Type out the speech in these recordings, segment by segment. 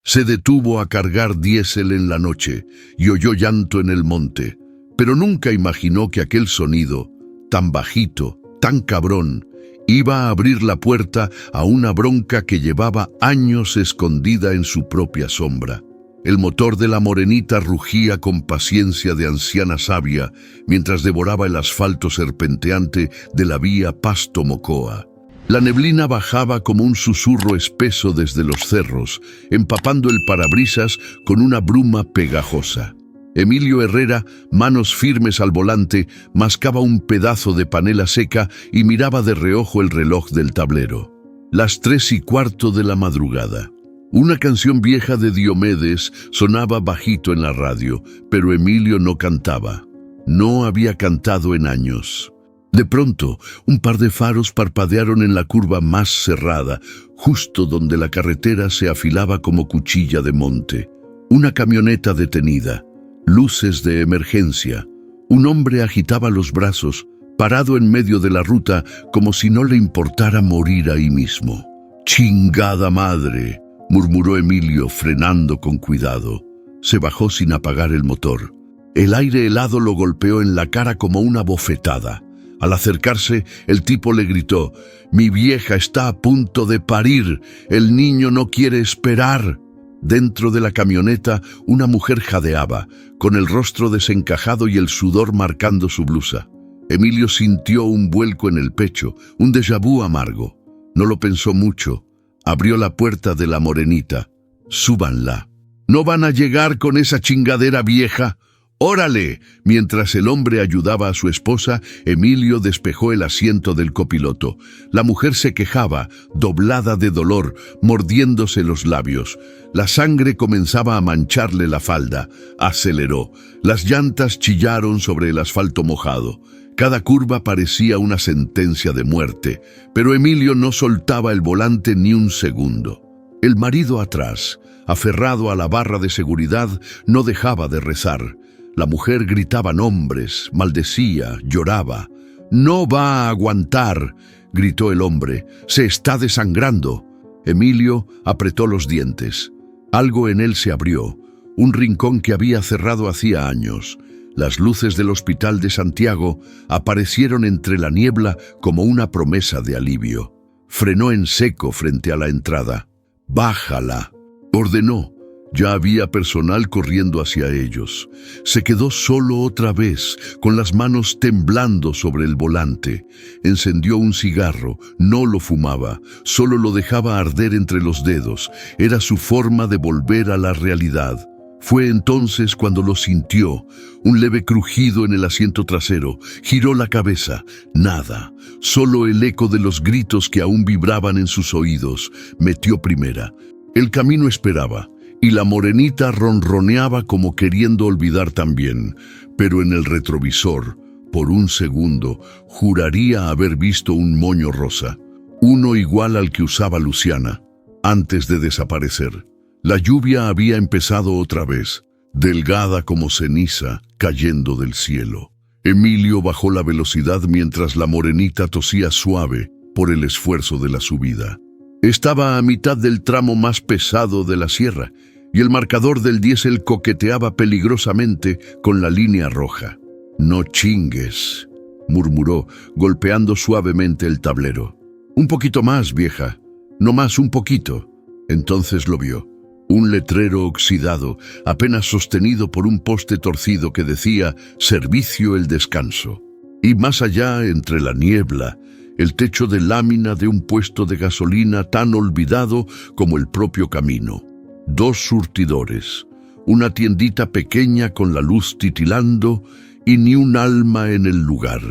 Se detuvo a cargar diésel en la noche y oyó llanto en el monte, pero nunca imaginó que aquel sonido, tan bajito, tan cabrón, iba a abrir la puerta a una bronca que llevaba años escondida en su propia sombra. El motor de la morenita rugía con paciencia de anciana sabia mientras devoraba el asfalto serpenteante de la vía Pasto-Mocoa. La neblina bajaba como un susurro espeso desde los cerros, empapando el parabrisas con una bruma pegajosa. Emilio Herrera, manos firmes al volante, mascaba un pedazo de panela seca y miraba de reojo el reloj del tablero. Las 3:15 de la madrugada. Una canción vieja de Diomedes sonaba bajito en la radio, pero Emilio no cantaba. No había cantado en años. De pronto, un par de faros parpadearon en la curva más cerrada, justo donde la carretera se afilaba como cuchilla de monte. Una camioneta detenida. Luces de emergencia. Un hombre agitaba los brazos, parado en medio de la ruta, como si no le importara morir ahí mismo. «¡Chingada madre!», murmuró Emilio, frenando con cuidado. Se bajó sin apagar el motor. El aire helado lo golpeó en la cara como una bofetada. Al acercarse, el tipo le gritó: «Mi vieja está a punto de parir. El niño no quiere esperar». Dentro de la camioneta, una mujer jadeaba, con el rostro desencajado y el sudor marcando su blusa. Emilio sintió un vuelco en el pecho, un déjà vu amargo. No lo pensó mucho. Abrió la puerta de la morenita. «Súbanla». «¿No van a llegar con esa chingadera vieja?» «¡Órale!». Mientras el hombre ayudaba a su esposa, Emilio despejó el asiento del copiloto. La mujer se quejaba, doblada de dolor, mordiéndose los labios. La sangre comenzaba a mancharle la falda. Aceleró. Las llantas chillaron sobre el asfalto mojado. Cada curva parecía una sentencia de muerte, pero Emilio no soltaba el volante ni un segundo. El marido atrás, aferrado a la barra de seguridad, no dejaba de rezar. La mujer gritaba nombres, maldecía, lloraba. «No va a aguantar», gritó el hombre. «Se está desangrando». Emilio apretó los dientes. Algo en él se abrió, un rincón que había cerrado hacía años. Las luces del hospital de Santiago aparecieron entre la niebla como una promesa de alivio. Frenó en seco frente a la entrada. «Bájala», ordenó. Ya había personal corriendo hacia ellos. Se quedó solo otra vez, con las manos temblando sobre el volante. Encendió un cigarro, no lo fumaba, solo lo dejaba arder entre los dedos. Era su forma de volver a la realidad. Fue entonces cuando lo sintió, un leve crujido en el asiento trasero. Giró la cabeza. Nada, solo el eco de los gritos que aún vibraban en sus oídos. Metió primera. El camino esperaba. Y la morenita ronroneaba como queriendo olvidar también, pero en el retrovisor, por un segundo, juraría haber visto un moño rosa, uno igual al que usaba Luciana, antes de desaparecer. La lluvia había empezado otra vez, delgada como ceniza, cayendo del cielo. Emilio bajó la velocidad mientras la morenita tosía suave por el esfuerzo de la subida. Estaba a mitad del tramo más pesado de la sierra y el marcador del diésel coqueteaba peligrosamente con la línea roja. «No chingues», murmuró, golpeando suavemente el tablero. «Un poquito más, vieja. No más, un poquito». Entonces lo vio. Un letrero oxidado, apenas sostenido por un poste torcido que decía «Servicio el descanso». Y más allá, entre la niebla, el techo de lámina de un puesto de gasolina tan olvidado como el propio camino. 2 surtidores, una tiendita pequeña con la luz titilando y ni un alma en el lugar.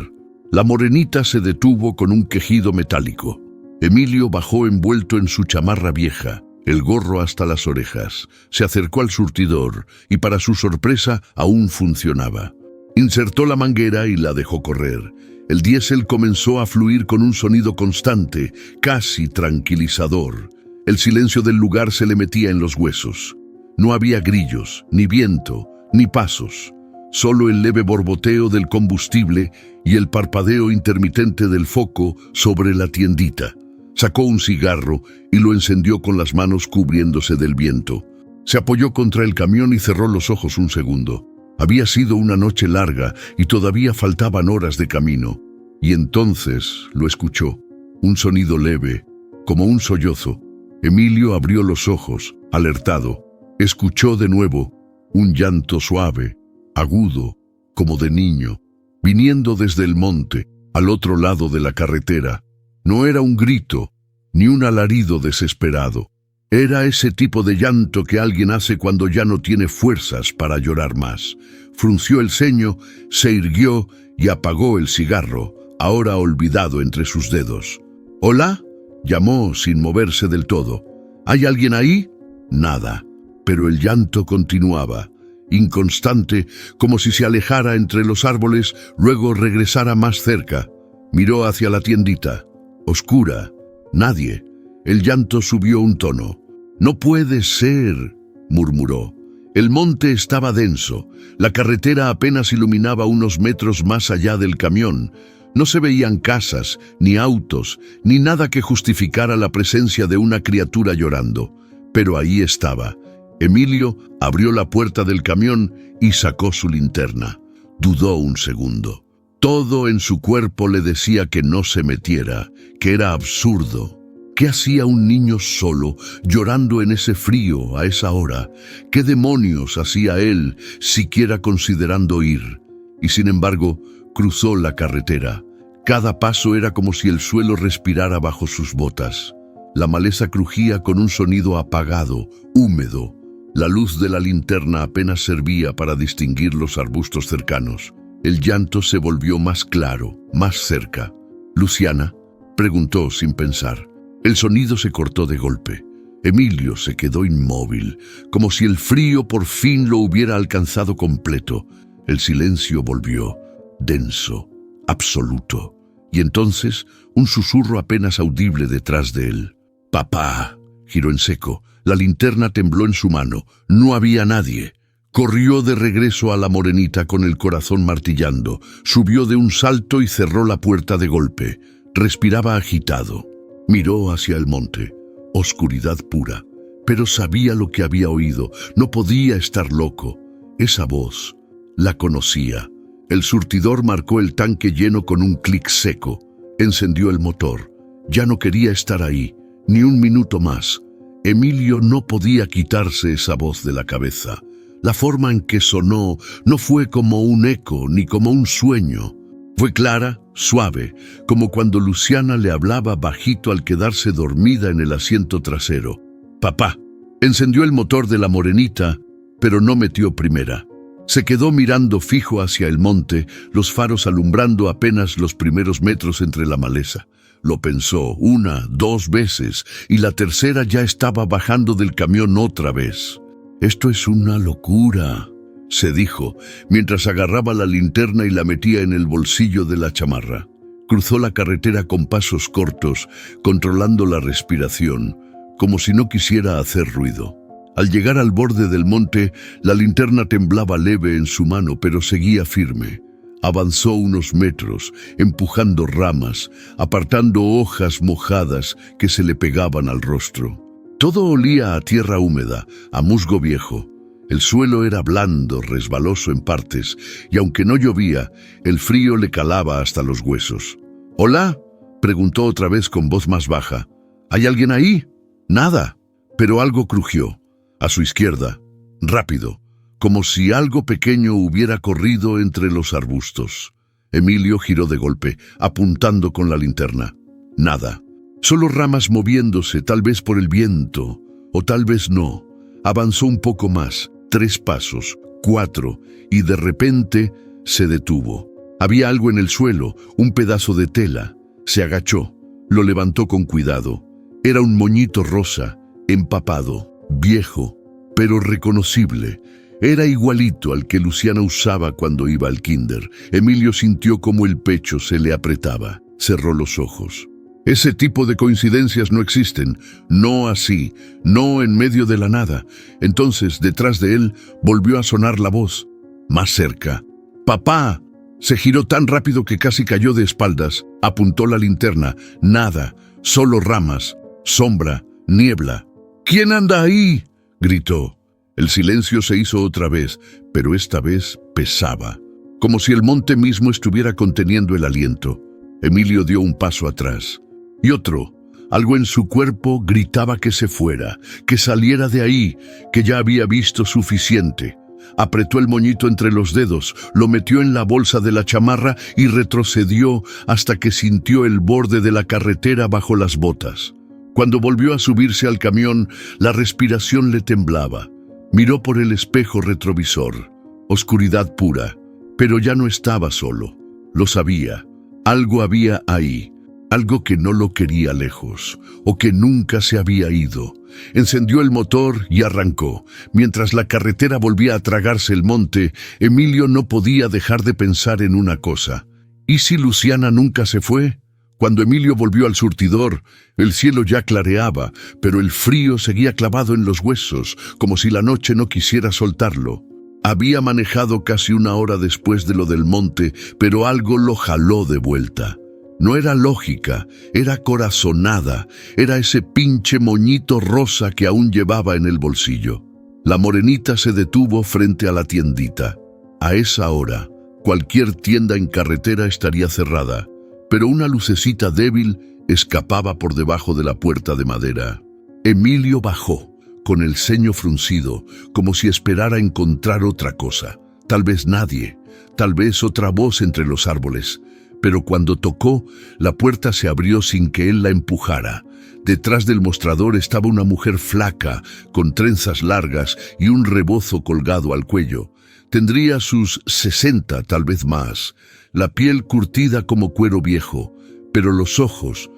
La morenita se detuvo con un quejido metálico. Emilio bajó envuelto en su chamarra vieja, el gorro hasta las orejas. Se acercó al surtidor y para su sorpresa aún funcionaba. Insertó la manguera y la dejó correr. El diésel comenzó a fluir con un sonido constante, casi tranquilizador. El silencio del lugar se le metía en los huesos. No había grillos, ni viento, ni pasos. Solo el leve borboteo del combustible y el parpadeo intermitente del foco sobre la tiendita. Sacó un cigarro y lo encendió con las manos cubriéndose del viento. Se apoyó contra el camión y cerró los ojos un segundo. Había sido una noche larga y todavía faltaban horas de camino. Y entonces lo escuchó. Un sonido leve, como un sollozo. Emilio abrió los ojos, alertado. Escuchó de nuevo un llanto suave, agudo, como de niño, viniendo desde el monte, al otro lado de la carretera. No era un grito, ni un alarido desesperado. Era ese tipo de llanto que alguien hace cuando ya no tiene fuerzas para llorar más. Frunció el ceño, se irguió y apagó el cigarro, ahora olvidado entre sus dedos. «¿Hola?», llamó sin moverse del todo. «¿Hay alguien ahí?». Nada, pero el llanto continuaba, inconstante, como si se alejara entre los árboles, luego regresara más cerca. Miró hacia la tiendita. Oscura. Nadie. El llanto subió un tono. «No puede ser», murmuró. El monte estaba denso. La carretera apenas iluminaba unos metros más allá del camión. No se veían casas, ni autos, ni nada que justificara la presencia de una criatura llorando. Pero ahí estaba. Emilio abrió la puerta del camión y sacó su linterna. Dudó un segundo. Todo en su cuerpo le decía que no se metiera, que era absurdo. ¿Qué hacía un niño solo, llorando en ese frío a esa hora? ¿Qué demonios hacía él, siquiera considerando ir? Y sin embargo, cruzó la carretera. Cada paso era como si el suelo respirara bajo sus botas. La maleza crujía con un sonido apagado, húmedo. La luz de la linterna apenas servía para distinguir los arbustos cercanos. El llanto se volvió más claro, más cerca. «¿Luciana?», preguntó sin pensar. El sonido se cortó de golpe. Emilio se quedó inmóvil, como si el frío por fin lo hubiera alcanzado completo. El silencio volvió, denso, absoluto. Y entonces, un susurro apenas audible detrás de él. «Papá», giró en seco. La linterna tembló en su mano. No había nadie. Corrió de regreso a la morenita con el corazón martillando. Subió de un salto y cerró la puerta de golpe. Respiraba agitado. Miró hacia el monte. Oscuridad pura. Pero sabía lo que había oído. No podía estar loco. Esa voz la conocía. El surtidor marcó el tanque lleno con un clic seco. Encendió el motor. Ya no quería estar ahí, ni un minuto más. Emilio no podía quitarse esa voz de la cabeza. La forma en que sonó no fue como un eco ni como un sueño. Fue clara, suave, como cuando Luciana le hablaba bajito al quedarse dormida en el asiento trasero. «Papá». Encendió el motor de la morenita, pero no metió primera. Se quedó mirando fijo hacia el monte, los faros alumbrando apenas los primeros metros entre la maleza. Lo pensó 1, 2 veces, y la tercera ya estaba bajando del camión otra vez. «Esto es una locura», se dijo, mientras agarraba la linterna y la metía en el bolsillo de la chamarra. Cruzó la carretera con pasos cortos, controlando la respiración, como si no quisiera hacer ruido. Al llegar al borde del monte, la linterna temblaba leve en su mano, pero seguía firme. Avanzó unos metros, empujando ramas, apartando hojas mojadas que se le pegaban al rostro. Todo olía a tierra húmeda, a musgo viejo. El suelo era blando, resbaloso en partes, y aunque no llovía, el frío le calaba hasta los huesos. «¿Hola?», preguntó otra vez con voz más baja. «¿Hay alguien ahí?». «Nada». Pero algo crujió. A su izquierda, rápido, como si algo pequeño hubiera corrido entre los arbustos. Emilio giró de golpe, apuntando con la linterna. Nada. Solo ramas moviéndose, tal vez por el viento, o tal vez no. Avanzó un poco más, 3 pasos, 4, y de repente se detuvo. Había algo en el suelo, un pedazo de tela. Se agachó, lo levantó con cuidado. Era un moñito rosa, empapado, viejo, pero reconocible. Era igualito al que Luciana usaba cuando iba al kinder. Emilio sintió como el pecho se le apretaba. Cerró los ojos. Ese tipo de coincidencias no existen. No así, no en medio de la nada. Entonces, detrás de él, volvió a sonar la voz. Más cerca. «¡Papá!». Se giró tan rápido que casi cayó de espaldas. Apuntó la linterna. Nada, solo ramas, sombra, niebla. «¿Quién anda ahí?», gritó. El silencio se hizo otra vez, pero esta vez pesaba, como si el monte mismo estuviera conteniendo el aliento. Emilio dio un paso atrás, y otro. Algo en su cuerpo gritaba que se fuera, que saliera de ahí, que ya había visto suficiente. Apretó el moñito entre los dedos, lo metió en la bolsa de la chamarra y retrocedió hasta que sintió el borde de la carretera bajo las botas. Cuando volvió a subirse al camión, la respiración le temblaba. Miró por el espejo retrovisor. Oscuridad pura. Pero ya no estaba solo. Lo sabía. Algo había ahí. Algo que no lo quería lejos, o que nunca se había ido. Encendió el motor y arrancó. Mientras la carretera volvía a tragarse el monte, Emilio no podía dejar de pensar en una cosa. ¿Y si Luciana nunca se fue? Cuando Emilio volvió al surtidor, el cielo ya clareaba, pero el frío seguía clavado en los huesos, como si la noche no quisiera soltarlo. Había manejado casi una hora después de lo del monte, pero algo lo jaló de vuelta. No era lógica, era corazonada, era ese pinche moñito rosa que aún llevaba en el bolsillo. La morenita se detuvo frente a la tiendita. A esa hora, cualquier tienda en carretera estaría cerrada, pero una lucecita débil escapaba por debajo de la puerta de madera. Emilio bajó, con el ceño fruncido, como si esperara encontrar otra cosa. Tal vez nadie, tal vez otra voz entre los árboles. Pero cuando tocó, la puerta se abrió sin que él la empujara. Detrás del mostrador estaba una mujer flaca, con trenzas largas y un rebozo colgado al cuello. Tendría sus 60, tal vez más. La piel curtida como cuero viejo, pero los ojos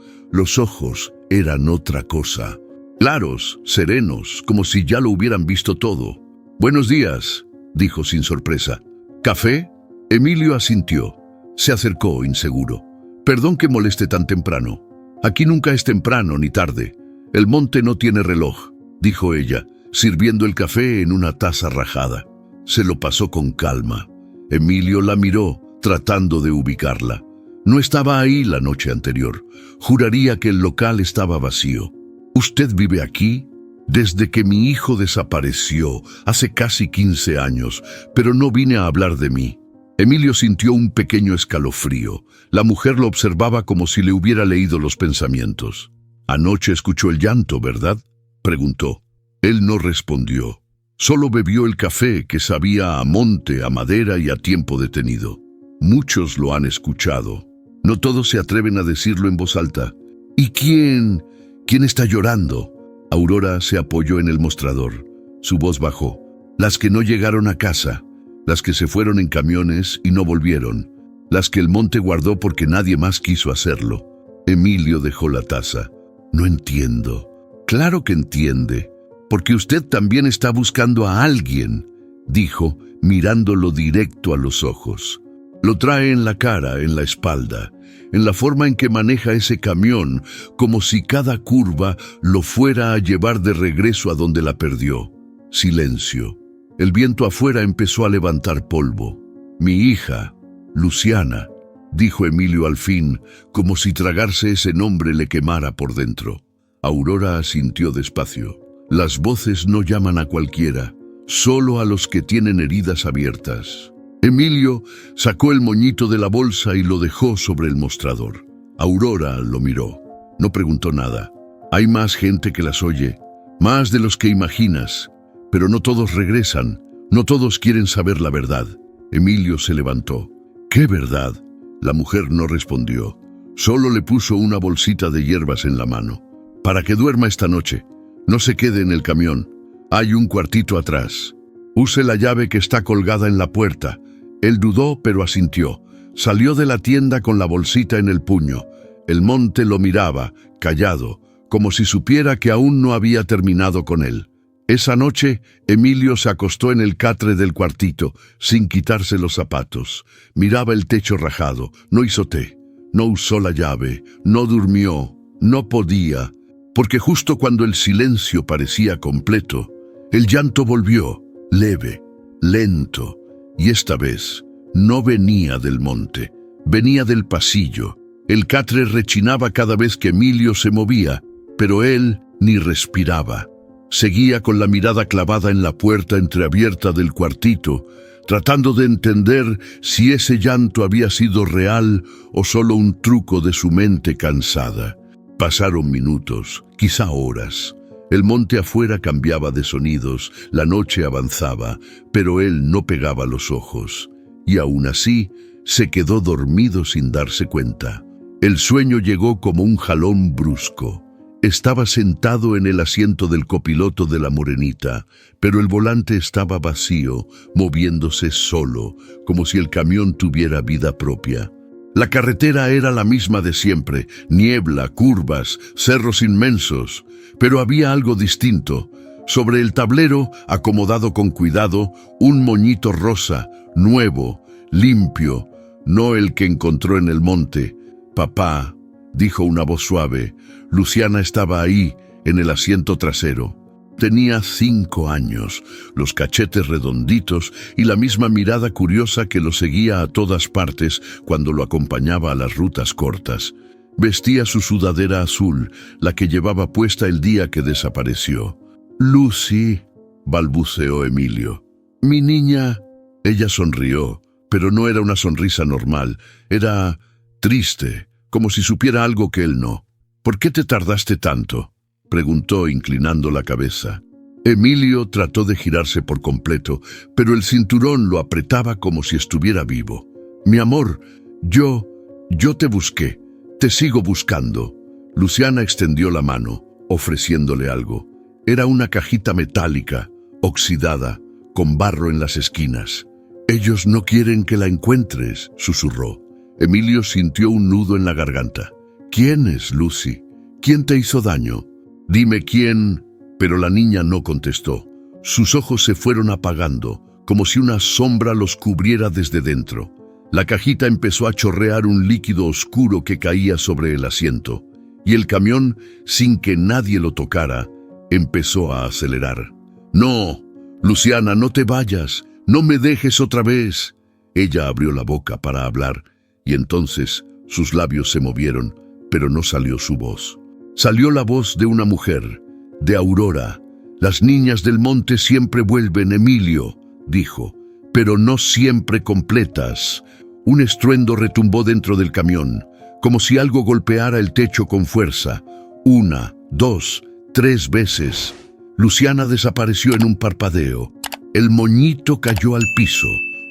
eran otra cosa. Claros, serenos, como si ya lo hubieran visto todo. «Buenos días», dijo sin sorpresa. «¿Café?» Emilio asintió. Se acercó, inseguro. «Perdón que moleste tan temprano. Aquí nunca es temprano ni tarde. El monte no tiene reloj», dijo ella, sirviendo el café en una taza rajada. Se lo pasó con calma. Emilio la miró, tratando de ubicarla. No estaba ahí la noche anterior. Juraría que el local estaba vacío. «¿Usted vive aquí?» «Desde que mi hijo desapareció, hace casi 15 años, pero no vine a hablar de mí». Emilio sintió un pequeño escalofrío. La mujer lo observaba como si le hubiera leído los pensamientos. «Anoche escuchó el llanto, ¿verdad?», preguntó. Él no respondió. Solo bebió el café que sabía a monte, a madera y a tiempo detenido. Muchos lo han escuchado. No todos se atreven a decirlo en voz alta. «¿Y quién está llorando?». Aurora se apoyó en el mostrador. Su voz bajó. «Las que no llegaron a casa. Las que se fueron en camiones y no volvieron. Las que el monte guardó porque nadie más quiso hacerlo». Emilio dejó la taza. «No entiendo». «Claro que entiende, porque usted también está buscando a alguien», dijo, mirándolo directo a los ojos. «Lo trae en la cara, en la espalda, en la forma en que maneja ese camión, como si cada curva lo fuera a llevar de regreso a donde la perdió». Silencio. El viento afuera empezó a levantar polvo. «Mi hija, Luciana», dijo Emilio al fin, como si tragarse ese nombre le quemara por dentro. Aurora asintió despacio. «Las voces no llaman a cualquiera, solo a los que tienen heridas abiertas». Emilio sacó el moñito de la bolsa y lo dejó sobre el mostrador. Aurora lo miró. No preguntó nada. «Hay más gente que las oye, más de los que imaginas. Pero no todos regresan, no todos quieren saber la verdad». Emilio se levantó. «¿Qué verdad?». La mujer no respondió. Solo le puso una bolsita de hierbas en la mano. «Para que duerma esta noche. No se quede en el camión. Hay un cuartito atrás. Use la llave que está colgada en la puerta». Él dudó, pero asintió. Salió de la tienda con la bolsita en el puño. El monte lo miraba, callado, como si supiera que aún no había terminado con él. Esa noche, Emilio se acostó en el catre del cuartito, sin quitarse los zapatos. Miraba el techo rajado, no hizo té, no usó la llave, no durmió, no podía, porque justo cuando el silencio parecía completo, el llanto volvió, leve, lento, y esta vez no venía del monte, venía del pasillo. El catre rechinaba cada vez que Emilio se movía, pero él ni respiraba. Seguía con la mirada clavada en la puerta entreabierta del cuartito, tratando de entender si ese llanto había sido real o solo un truco de su mente cansada. Pasaron minutos, quizá horas. El monte afuera cambiaba de sonidos, la noche avanzaba, pero él no pegaba los ojos. Y aún así, se quedó dormido sin darse cuenta. El sueño llegó como un jalón brusco. Estaba sentado en el asiento del copiloto de la Morenita, pero el volante estaba vacío, moviéndose solo, como si el camión tuviera vida propia. La carretera era la misma de siempre, niebla, curvas, cerros inmensos, pero había algo distinto. Sobre el tablero, acomodado con cuidado, un moñito rosa, nuevo, limpio, no el que encontró en el monte. «Papá», dijo una voz suave. Luciana estaba ahí, en el asiento trasero. Tenía 5 años, los cachetes redonditos y la misma mirada curiosa que lo seguía a todas partes cuando lo acompañaba a las rutas cortas. Vestía su sudadera azul, la que llevaba puesta el día que desapareció. «Lucy», balbuceó Emilio. «Mi niña». Ella sonrió, pero no era una sonrisa normal, era triste, como si supiera algo que él no. «¿Por qué te tardaste tanto?», preguntó inclinando la cabeza. Emilio trató de girarse por completo, pero el cinturón lo apretaba como si estuviera vivo. «Mi amor, yo te busqué, te sigo buscando». Luciana extendió la mano, ofreciéndole algo. Era una cajita metálica, oxidada, con barro en las esquinas. «Ellos no quieren que la encuentres», susurró. Emilio sintió un nudo en la garganta. «¿Quién es, Lucy? ¿Quién te hizo daño?» «Dime quién», pero la niña no contestó. Sus ojos se fueron apagando, como si una sombra los cubriera desde dentro. La cajita empezó a chorrear un líquido oscuro que caía sobre el asiento, y el camión, sin que nadie lo tocara, empezó a acelerar. «No, Luciana, no te vayas, no me dejes otra vez». Ella abrió la boca para hablar, y entonces sus labios se movieron, pero no salió su voz. Salió la voz de una mujer, de Aurora. «Las niñas del monte siempre vuelven, Emilio», dijo, «pero no siempre completas». Un estruendo retumbó dentro del camión, como si algo golpeara el techo con fuerza. 1, 2, 3 veces. Luciana desapareció en un parpadeo. El moñito cayó al piso.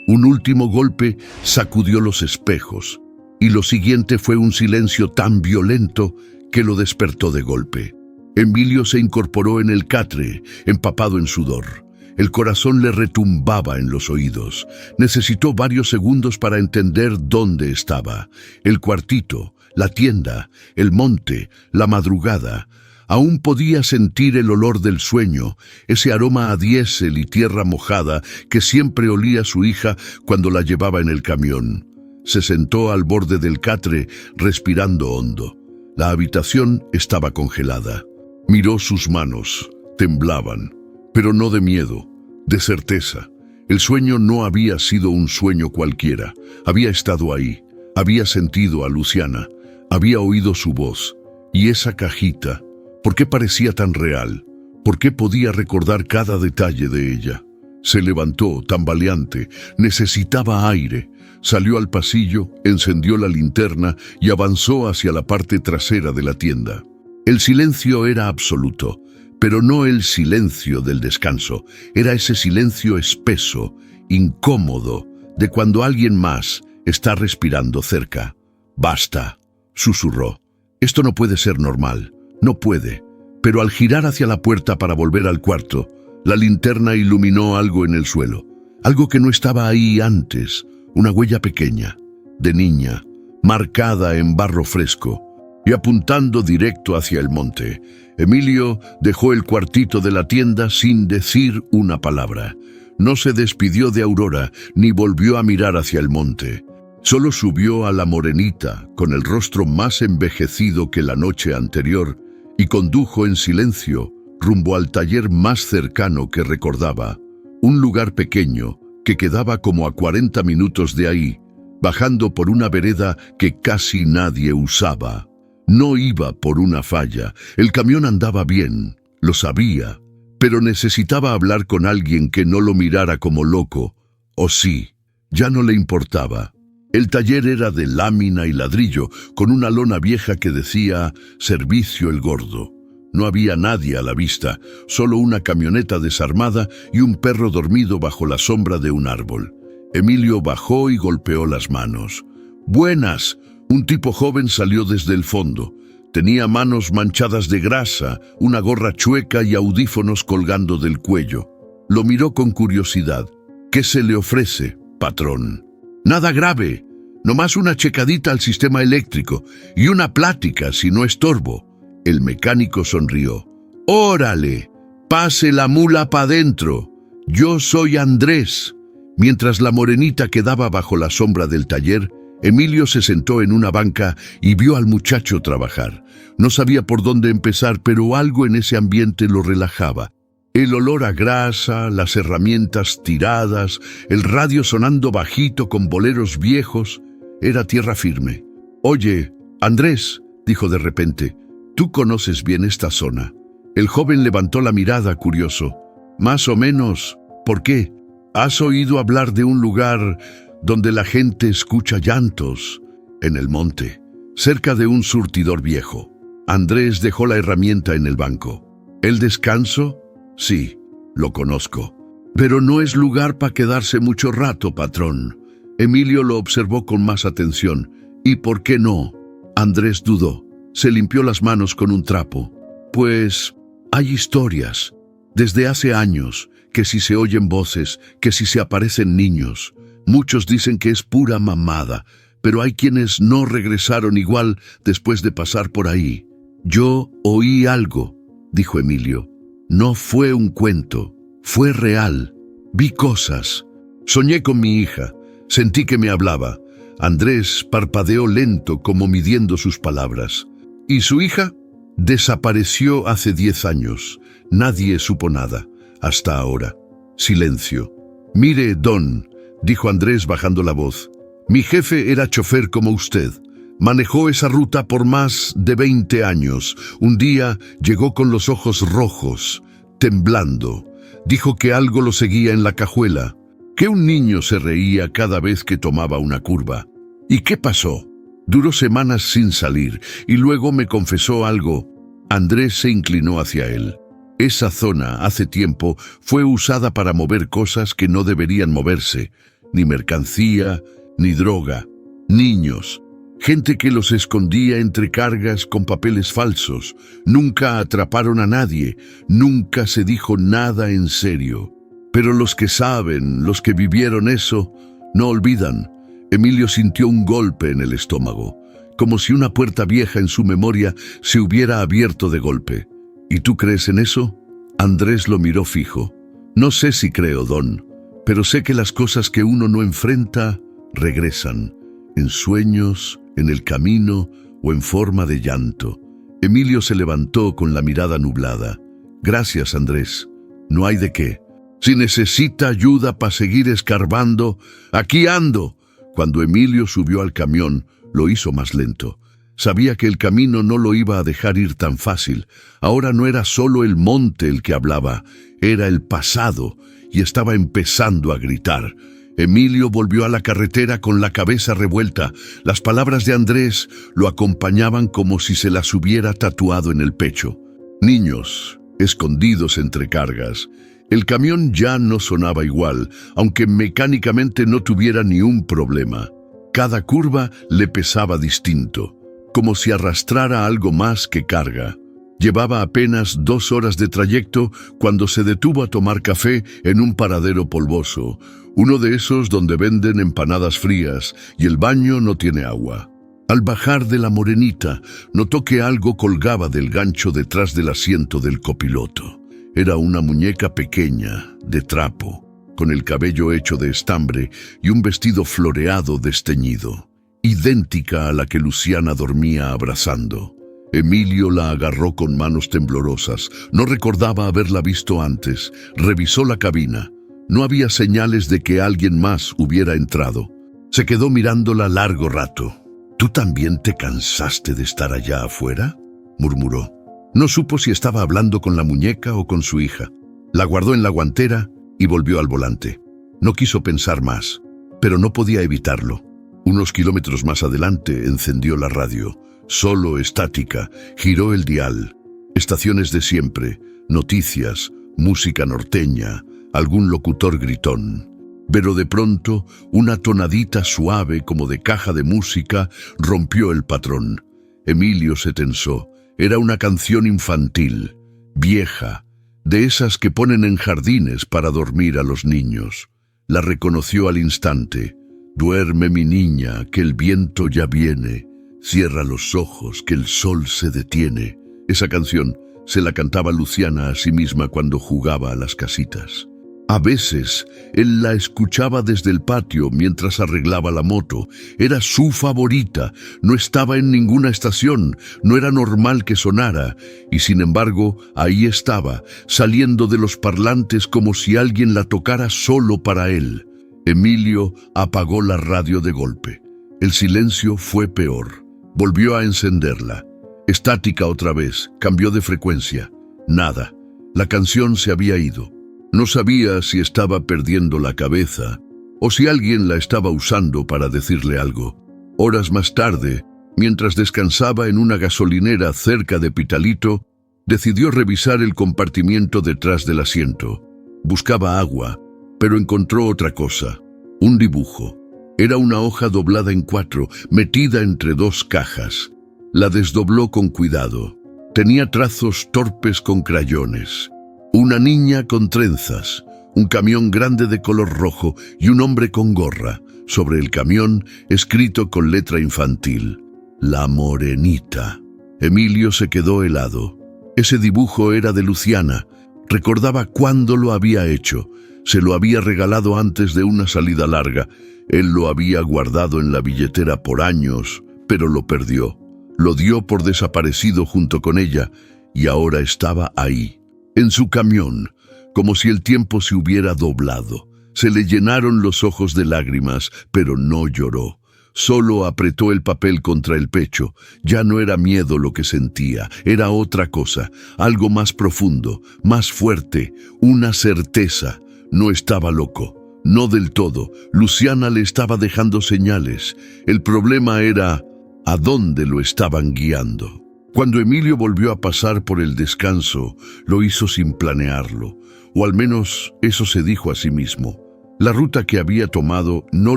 Un último golpe sacudió los espejos. Y lo siguiente fue un silencio tan violento que lo despertó de golpe. Emilio se incorporó en el catre, empapado en sudor. El corazón le retumbaba en los oídos. Necesitó varios segundos para entender dónde estaba. El cuartito, la tienda, el monte, la madrugada. Aún podía sentir el olor del sueño, ese aroma a diésel y tierra mojada que siempre olía su hija cuando la llevaba en el camión. Se sentó al borde del catre, respirando hondo. La habitación estaba congelada. Miró sus manos. Temblaban, pero no de miedo, de certeza. El sueño no había sido un sueño cualquiera. Había estado ahí. Había sentido a Luciana. Había oído su voz. Y esa cajita, ¿por qué parecía tan real? ¿Por qué podía recordar cada detalle de ella? Se levantó, tambaleante. Necesitaba aire. Salió al pasillo, encendió la linterna y avanzó hacia la parte trasera de la tienda. El silencio era absoluto, pero no el silencio del descanso. Era ese silencio espeso, incómodo, de cuando alguien más está respirando cerca. «Basta», susurró. «Esto no puede ser normal. No puede». Pero al girar hacia la puerta para volver al cuarto, la linterna iluminó algo en el suelo. Algo que no estaba ahí antes. Una huella pequeña, de niña, marcada en barro fresco, y apuntando directo hacia el monte. Emilio dejó el cuartito de la tienda sin decir una palabra. No se despidió de Aurora, ni volvió a mirar hacia el monte. Solo subió a la Morenita, con el rostro más envejecido que la noche anterior, y condujo en silencio rumbo al taller más cercano que recordaba, un lugar pequeño que quedaba como a 40 minutos de ahí, bajando por una vereda que casi nadie usaba. No iba por una falla, el camión andaba bien, lo sabía, pero necesitaba hablar con alguien que no lo mirara como loco. O sí, ya no le importaba. El taller era de lámina y ladrillo, con una lona vieja que decía «Servicio El Gordo». No había nadie a la vista, solo una camioneta desarmada y un perro dormido bajo la sombra de un árbol. Emilio bajó y golpeó las manos. «Buenas». Un tipo joven salió desde el fondo. Tenía manos manchadas de grasa, una gorra chueca y audífonos colgando del cuello. Lo miró con curiosidad. «¿Qué se le ofrece, patrón?» «Nada grave, nomás una checadita al sistema eléctrico y una plática si no estorbo». El mecánico sonrió. «Órale, pase la mula pa' dentro. Yo soy Andrés». Mientras la morenita quedaba bajo la sombra del taller, Emilio se sentó en una banca y vio al muchacho trabajar. No sabía por dónde empezar, pero algo en ese ambiente lo relajaba. El olor a grasa, las herramientas tiradas, el radio sonando bajito con boleros viejos, era tierra firme. «Oye, Andrés», dijo de repente, «¿tú conoces bien esta zona?» El joven levantó la mirada curioso. «Más o menos. ¿Por qué? ¿Has oído hablar de un lugar donde la gente escucha llantos?» «En el monte, cerca de un surtidor viejo». Andrés dejó la herramienta en el banco. «¿El descanso?» «Sí, lo conozco. Pero no es lugar para quedarse mucho rato, patrón». Emilio lo observó con más atención. «¿Y por qué no?» Andrés dudó. Se limpió las manos con un trapo. «Pues hay historias, desde hace años, que si se oyen voces, que si se aparecen niños. Muchos dicen que es pura mamada, pero hay quienes no regresaron igual después de pasar por ahí». «Yo oí algo», dijo Emilio. «No fue un cuento, fue real. Vi cosas. Soñé con mi hija. Sentí que me hablaba». Andrés parpadeó lento como midiendo sus palabras. «¿Y su hija?» «Desapareció hace 10 años. Nadie supo nada. Hasta ahora». Silencio. «Mire, don», dijo Andrés bajando la voz. «Mi jefe era chofer como usted. Manejó esa ruta por más de 20 años. Un día llegó con los ojos rojos, temblando. Dijo que algo lo seguía en la cajuela, que un niño se reía cada vez que tomaba una curva. ¿Y qué pasó? Duró semanas sin salir y luego me confesó algo». Andrés se inclinó hacia él. «Esa zona, hace tiempo, fue usada para mover cosas que no deberían moverse. Ni mercancía, ni droga. Niños. Gente que los escondía entre cargas con papeles falsos. Nunca atraparon a nadie. Nunca se dijo nada en serio. Pero los que saben, los que vivieron eso, no olvidan». Emilio sintió un golpe en el estómago, como si una puerta vieja en su memoria se hubiera abierto de golpe. «¿Y tú crees en eso?» Andrés lo miró fijo. «No sé si creo, don, pero sé que las cosas que uno no enfrenta regresan, en sueños, en el camino o en forma de llanto». Emilio se levantó con la mirada nublada. «Gracias, Andrés. No hay de qué. Si necesita ayuda para seguir escarbando, aquí ando». Cuando Emilio subió al camión, lo hizo más lento. Sabía que el camino no lo iba a dejar ir tan fácil. Ahora no era solo el monte el que hablaba, era el pasado, y estaba empezando a gritar. Emilio volvió a la carretera con la cabeza revuelta. Las palabras de Andrés lo acompañaban como si se las hubiera tatuado en el pecho. Niños, escondidos entre cargas. El camión ya no sonaba igual, aunque mecánicamente no tuviera ni un problema. Cada curva le pesaba distinto, como si arrastrara algo más que carga. Llevaba apenas 2 horas de trayecto cuando se detuvo a tomar café en un paradero polvoso, uno de esos donde venden empanadas frías y el baño no tiene agua. Al bajar de la morenita, notó que algo colgaba del gancho detrás del asiento del copiloto. Era una muñeca pequeña, de trapo, con el cabello hecho de estambre y un vestido floreado desteñido, idéntica a la que Luciana dormía abrazando. Emilio la agarró con manos temblorosas. No recordaba haberla visto antes. Revisó la cabina. No había señales de que alguien más hubiera entrado. Se quedó mirándola largo rato. «¿Tú también te cansaste de estar allá afuera?», murmuró. No supo si estaba hablando con la muñeca o con su hija. La guardó en la guantera y volvió al volante. No quiso pensar más, pero no podía evitarlo. Unos kilómetros más adelante encendió la radio, solo estática, giró el dial. Estaciones de siempre, noticias, música norteña, algún locutor gritón. Pero de pronto, una tonadita suave como de caja de música rompió el patrón. Emilio se tensó. Era una canción infantil, vieja, de esas que ponen en jardines para dormir a los niños. La reconoció al instante. Duerme mi niña, que el viento ya viene. Cierra los ojos, que el sol se detiene. Esa canción se la cantaba Luciana a sí misma cuando jugaba a las casitas. A veces, él la escuchaba desde el patio mientras arreglaba la moto. Era su favorita, no estaba en ninguna estación, no era normal que sonara, y sin embargo, ahí estaba, saliendo de los parlantes como si alguien la tocara solo para él. Emilio apagó la radio de golpe. El silencio fue peor. Volvió a encenderla. Estática otra vez, cambió de frecuencia. Nada. La canción se había ido. No sabía si estaba perdiendo la cabeza o si alguien la estaba usando para decirle algo. Horas más tarde, mientras descansaba en una gasolinera cerca de Pitalito, decidió revisar el compartimiento detrás del asiento. Buscaba agua, pero encontró otra cosa, un dibujo. Era una hoja doblada en 4, metida entre 2 cajas. La desdobló con cuidado. Tenía trazos torpes con crayones. Una niña con trenzas, un camión grande de color rojo y un hombre con gorra. Sobre el camión, escrito con letra infantil, La Morenita. Emilio se quedó helado. Ese dibujo era de Luciana. Recordaba cuándo lo había hecho. Se lo había regalado antes de una salida larga. Él lo había guardado en la billetera por años, pero lo perdió. Lo dio por desaparecido junto con ella y ahora estaba ahí. En su camión, como si el tiempo se hubiera doblado. Se le llenaron los ojos de lágrimas, pero no lloró. Solo apretó el papel contra el pecho. Ya no era miedo lo que sentía, era otra cosa, algo más profundo, más fuerte, una certeza. No estaba loco, no del todo. Luciana le estaba dejando señales. El problema era ¿a dónde lo estaban guiando? Cuando Emilio volvió a pasar por el descanso, lo hizo sin planearlo, o al menos eso se dijo a sí mismo. La ruta que había tomado no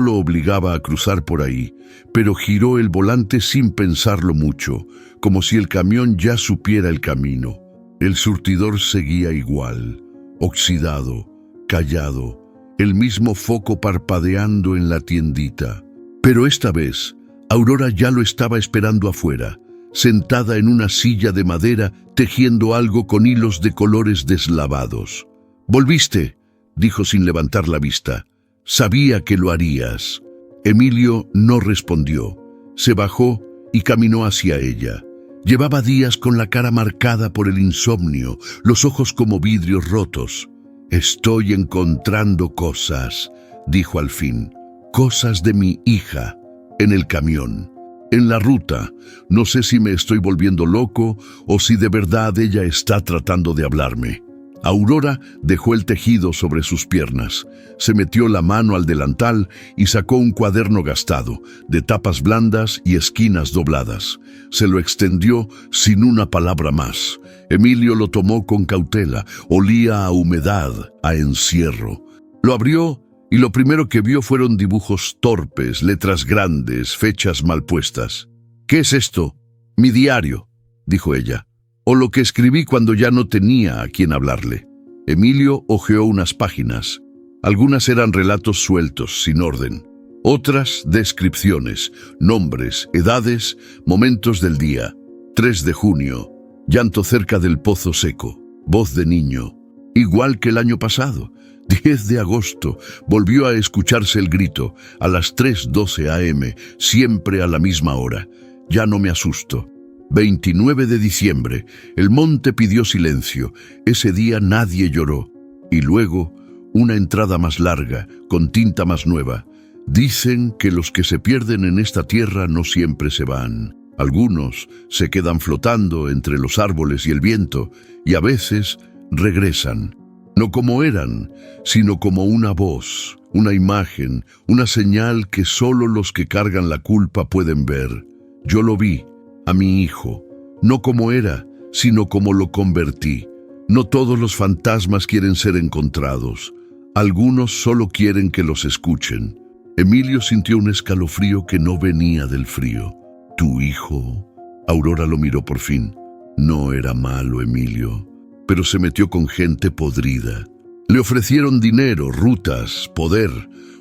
lo obligaba a cruzar por ahí, pero giró el volante sin pensarlo mucho, como si el camión ya supiera el camino. El surtidor seguía igual, oxidado, callado, el mismo foco parpadeando en la tiendita. Pero esta vez, Aurora ya lo estaba esperando afuera, sentada en una silla de madera, tejiendo algo con hilos de colores deslavados. «¿Volviste?», dijo sin levantar la vista. «Sabía que lo harías». Emilio no respondió. Se bajó y caminó hacia ella. Llevaba días con la cara marcada por el insomnio, los ojos como vidrios rotos. «Estoy encontrando cosas», dijo al fin. «Cosas de mi hija, en el camión. En la ruta, no sé si me estoy volviendo loco o si de verdad ella está tratando de hablarme». Aurora dejó el tejido sobre sus piernas, se metió la mano al delantal y sacó un cuaderno gastado, de tapas blandas y esquinas dobladas. Se lo extendió sin una palabra más. Emilio lo tomó con cautela, olía a humedad, a encierro. Lo abrió y lo primero que vio fueron dibujos torpes, letras grandes, fechas mal puestas. «¿Qué es esto?» «Mi diario», dijo ella. «O lo que escribí cuando ya no tenía a quien hablarle». Emilio hojeó unas páginas. Algunas eran relatos sueltos, sin orden. Otras, descripciones, nombres, edades, momentos del día. 3 de junio, llanto cerca del pozo seco, voz de niño. Igual que el año pasado. 10 de agosto, volvió a escucharse el grito, a las 3:12 a.m., siempre a la misma hora. Ya no me asusto. 29 de diciembre, el monte pidió silencio. Ese día nadie lloró. Y luego, una entrada más larga, con tinta más nueva. Dicen que los que se pierden en esta tierra no siempre se van. Algunos se quedan flotando entre los árboles y el viento, y a veces regresan. no como eran, sino como una voz, una imagen, una señal que solo los que cargan la culpa pueden ver. Yo lo vi, a mi hijo, no como era, sino como lo convertí. No todos los fantasmas quieren ser encontrados. Algunos solo quieren que los escuchen. Emilio sintió un escalofrío que no venía del frío. ¿Tu hijo? Aurora lo miró por fin. No era malo, Emilio, pero se metió con gente podrida. Le ofrecieron dinero, rutas, poder.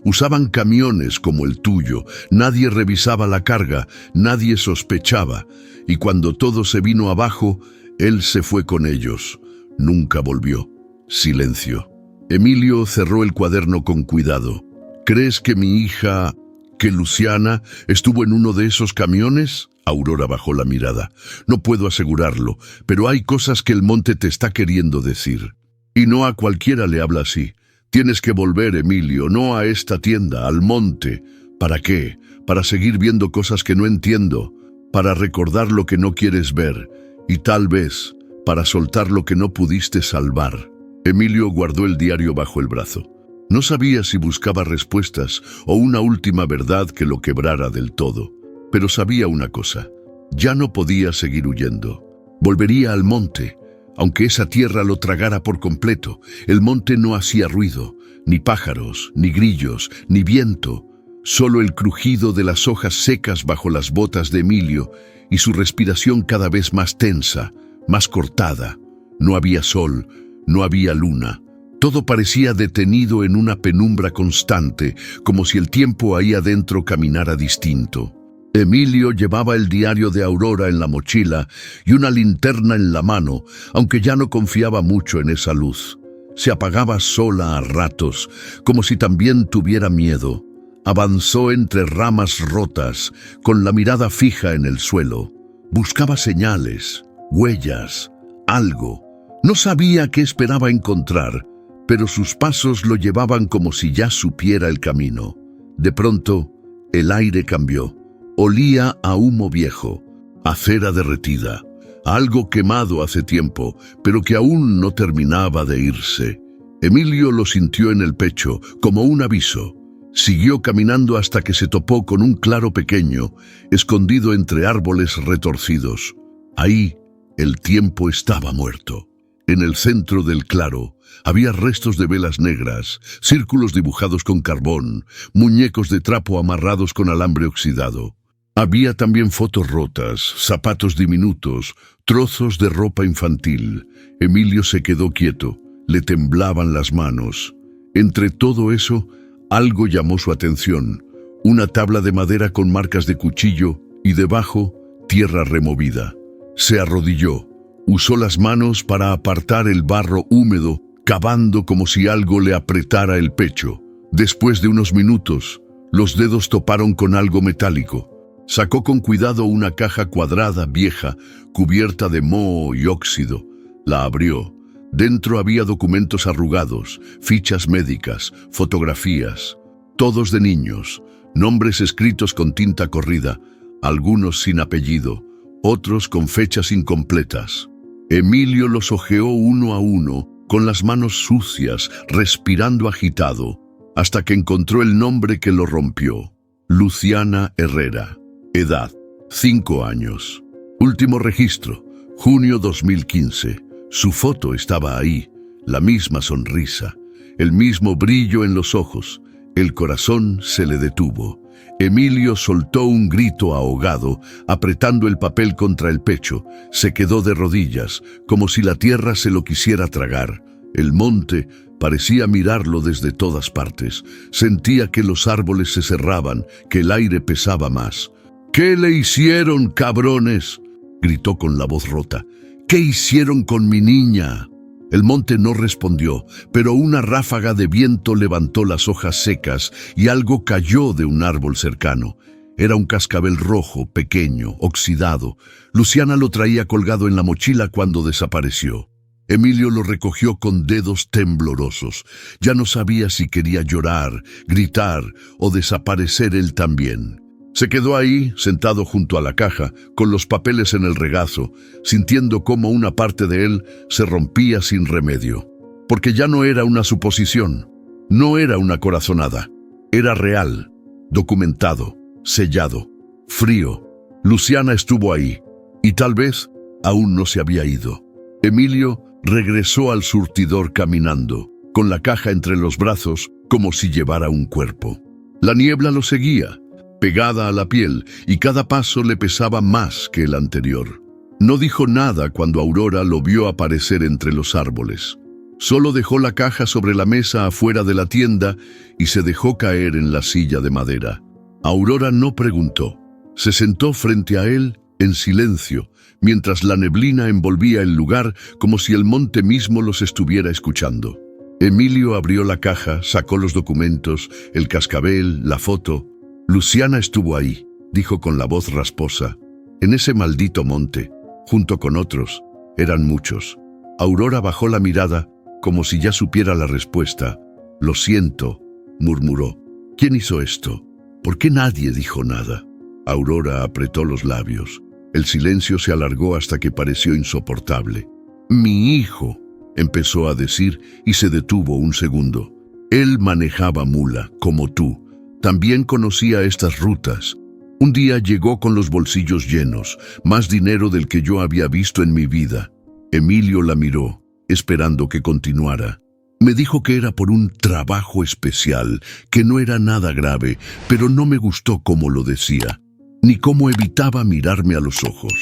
Usaban camiones como el tuyo. Nadie revisaba la carga, nadie sospechaba. Y cuando todo se vino abajo, él se fue con ellos. Nunca volvió. Silencio. Emilio cerró el cuaderno con cuidado. ¿Crees que mi hija, que Luciana, estuvo en uno de esos camiones? Aurora bajó la mirada. No puedo asegurarlo, pero hay cosas que el monte te está queriendo decir. Y no a cualquiera le habla así. Tienes que volver, Emilio, no a esta tienda, al monte. ¿Para qué? Para seguir viendo cosas que no entiendo, para recordar lo que no quieres ver, y tal vez para soltar lo que no pudiste salvar. Emilio guardó el diario bajo el brazo. No sabía si buscaba respuestas o una última verdad que lo quebrara del todo. Pero sabía una cosa, ya no podía seguir huyendo. Volvería al monte, aunque esa tierra lo tragara por completo. El monte no hacía ruido, ni pájaros, ni grillos, ni viento. Solo el crujido de las hojas secas bajo las botas de Emilio y su respiración cada vez más tensa, más cortada. No había sol, no había luna. Todo parecía detenido en una penumbra constante, como si el tiempo ahí adentro caminara distinto. Emilio llevaba el diario de Aurora en la mochila y una linterna en la mano, aunque ya no confiaba mucho en esa luz. Se apagaba sola a ratos, como si también tuviera miedo. Avanzó entre ramas rotas, con la mirada fija en el suelo. Buscaba señales, huellas, algo. No sabía qué esperaba encontrar, pero sus pasos lo llevaban como si ya supiera el camino. De pronto, el aire cambió. Olía a humo viejo, a cera derretida, a algo quemado hace tiempo, pero que aún no terminaba de irse. Emilio lo sintió en el pecho, como un aviso. Siguió caminando hasta que se topó con un claro pequeño, escondido entre árboles retorcidos. Ahí, el tiempo estaba muerto. En el centro del claro había restos de velas negras, círculos dibujados con carbón, muñecos de trapo amarrados con alambre oxidado. Había también fotos rotas, zapatos diminutos, trozos de ropa infantil. Emilio se quedó quieto, le temblaban las manos. Entre todo eso, algo llamó su atención. Una tabla de madera con marcas de cuchillo y debajo, tierra removida. Se arrodilló, usó las manos para apartar el barro húmedo, cavando como si algo le apretara el pecho. Después de unos minutos, los dedos toparon con algo metálico. Sacó con cuidado una caja cuadrada vieja, cubierta de moho y óxido. La abrió. Dentro había documentos arrugados, fichas médicas, fotografías, todos de niños, nombres escritos con tinta corrida, algunos sin apellido, otros con fechas incompletas. Emilio los hojeó uno a uno, con las manos sucias, respirando agitado, hasta que encontró el nombre que lo rompió. Luciana Herrera. Edad, 5 años. Último registro, junio 2015. Su foto estaba ahí, la misma sonrisa, el mismo brillo en los ojos. El corazón se le detuvo. Emilio soltó un grito ahogado, apretando el papel contra el pecho. Se quedó de rodillas, como si la tierra se lo quisiera tragar. El monte parecía mirarlo desde todas partes. Sentía que los árboles se cerraban, que el aire pesaba más. «¿Qué le hicieron, cabrones?», gritó con la voz rota. «¿Qué hicieron con mi niña?». El monte no respondió, pero una ráfaga de viento levantó las hojas secas y algo cayó de un árbol cercano. Era un cascabel rojo, pequeño, oxidado. Luciana lo traía colgado en la mochila cuando desapareció. Emilio lo recogió con dedos temblorosos. Ya no sabía si quería llorar, gritar o desaparecer él también. Se quedó ahí, sentado junto a la caja, con los papeles en el regazo, sintiendo cómo una parte de él se rompía sin remedio. porque ya no era una suposición, no era una corazonada, era real, documentado, sellado, frío. Luciana estuvo ahí, y tal vez aún no se había ido. Emilio regresó al surtidor caminando, con la caja entre los brazos, como si llevara un cuerpo. La niebla lo seguía, pegada a la piel, y cada paso le pesaba más que el anterior. No dijo nada cuando Aurora lo vio aparecer entre los árboles. Solo dejó la caja sobre la mesa afuera de la tienda y se dejó caer en la silla de madera. Aurora no preguntó. Se sentó frente a él en silencio, mientras la neblina envolvía el lugar como si el monte mismo los estuviera escuchando. Emilio abrió la caja, sacó los documentos, el cascabel, la foto. Luciana estuvo ahí, dijo con la voz rasposa. En ese maldito monte, junto con otros, eran muchos. Aurora bajó la mirada, como si ya supiera la respuesta. Lo siento, murmuró. ¿Quién hizo esto? ¿Por qué nadie dijo nada? Aurora apretó los labios. El silencio se alargó hasta que pareció insoportable. Mi hijo, empezó a decir y se detuvo un segundo. Él manejaba mula, como tú. También conocía estas rutas. Un día llegó con los bolsillos llenos, más dinero del que yo había visto en mi vida. Emilio la miró, esperando que continuara. Me dijo que era por un trabajo especial, que no era nada grave, pero no me gustó cómo lo decía, ni cómo evitaba mirarme a los ojos.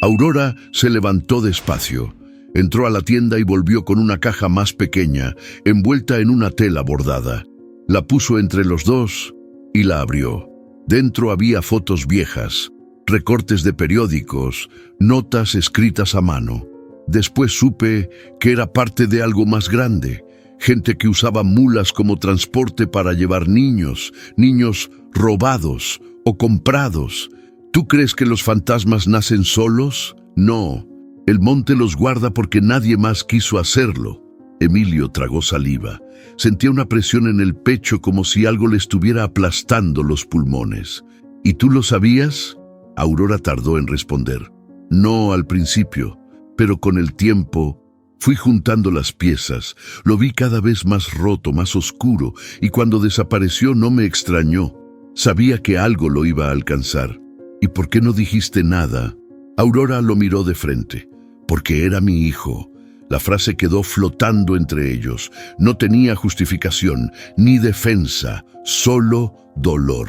Aurora se levantó despacio. Entró a la tienda y volvió con una caja más pequeña, envuelta en una tela bordada. La puso entre los dos y la abrió. Dentro había fotos viejas, recortes de periódicos, notas escritas a mano. Después supe que era parte de algo más grande, gente que usaba mulas como transporte para llevar niños robados o comprados. ¿Tú crees que los fantasmas nacen solos? No, el monte los guarda porque nadie más quiso hacerlo. Emilio tragó saliva. Sentía una presión en el pecho como si algo le estuviera aplastando los pulmones. ¿Y tú lo sabías? Aurora tardó en responder. No al principio, pero con el tiempo fui juntando las piezas. Lo vi cada vez más roto, más oscuro, y cuando desapareció no me extrañó. Sabía que algo lo iba a alcanzar. ¿Y por qué no dijiste nada? Aurora lo miró de frente. Porque era mi hijo. La frase quedó flotando entre ellos. No tenía justificación, ni defensa, solo dolor.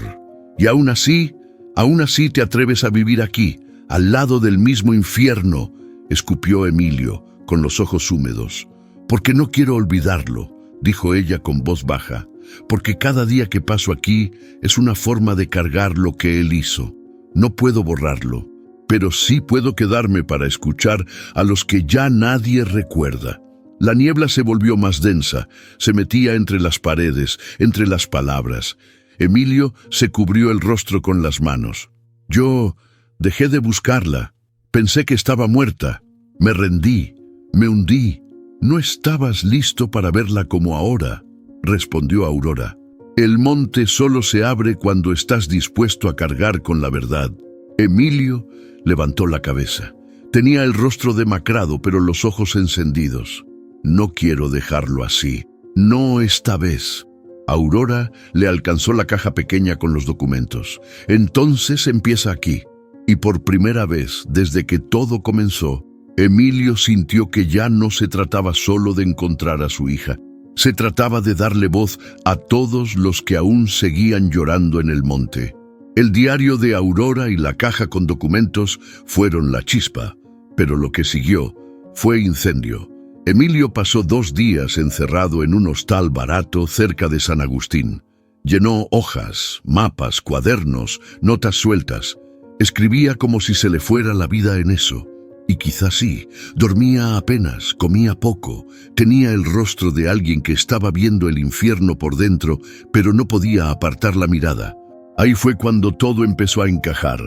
Y aún así te atreves a vivir aquí, al lado del mismo infierno, escupió Emilio, con los ojos húmedos. Porque no quiero olvidarlo, dijo ella con voz baja. Porque cada día que paso aquí es una forma de cargar lo que él hizo. No puedo borrarlo. Pero sí puedo quedarme para escuchar a los que ya nadie recuerda. La niebla se volvió más densa, se metía entre las paredes, entre las palabras. Emilio se cubrió el rostro con las manos. Yo dejé de buscarla, pensé que estaba muerta, me rendí, me hundí. No estabas listo para verla como ahora, respondió Aurora. El monte solo se abre cuando estás dispuesto a cargar con la verdad. Emilio levantó la cabeza. Tenía el rostro demacrado, pero los ojos encendidos. No quiero dejarlo así. No esta vez. Aurora le alcanzó la caja pequeña con los documentos. Entonces empieza aquí. Y por primera vez, desde que todo comenzó, Emilio sintió que ya no se trataba solo de encontrar a su hija. Se trataba de darle voz a todos los que aún seguían llorando en el monte. El diario de Aurora y la caja con documentos fueron la chispa, pero lo que siguió fue incendio. Emilio pasó 2 días encerrado en un hostal barato cerca de San Agustín. Llenó hojas, mapas, cuadernos, notas sueltas. Escribía como si se le fuera la vida en eso. Y quizás sí, dormía apenas, comía poco, tenía el rostro de alguien que estaba viendo el infierno por dentro, pero no podía apartar la mirada. Ahí fue cuando todo empezó a encajar.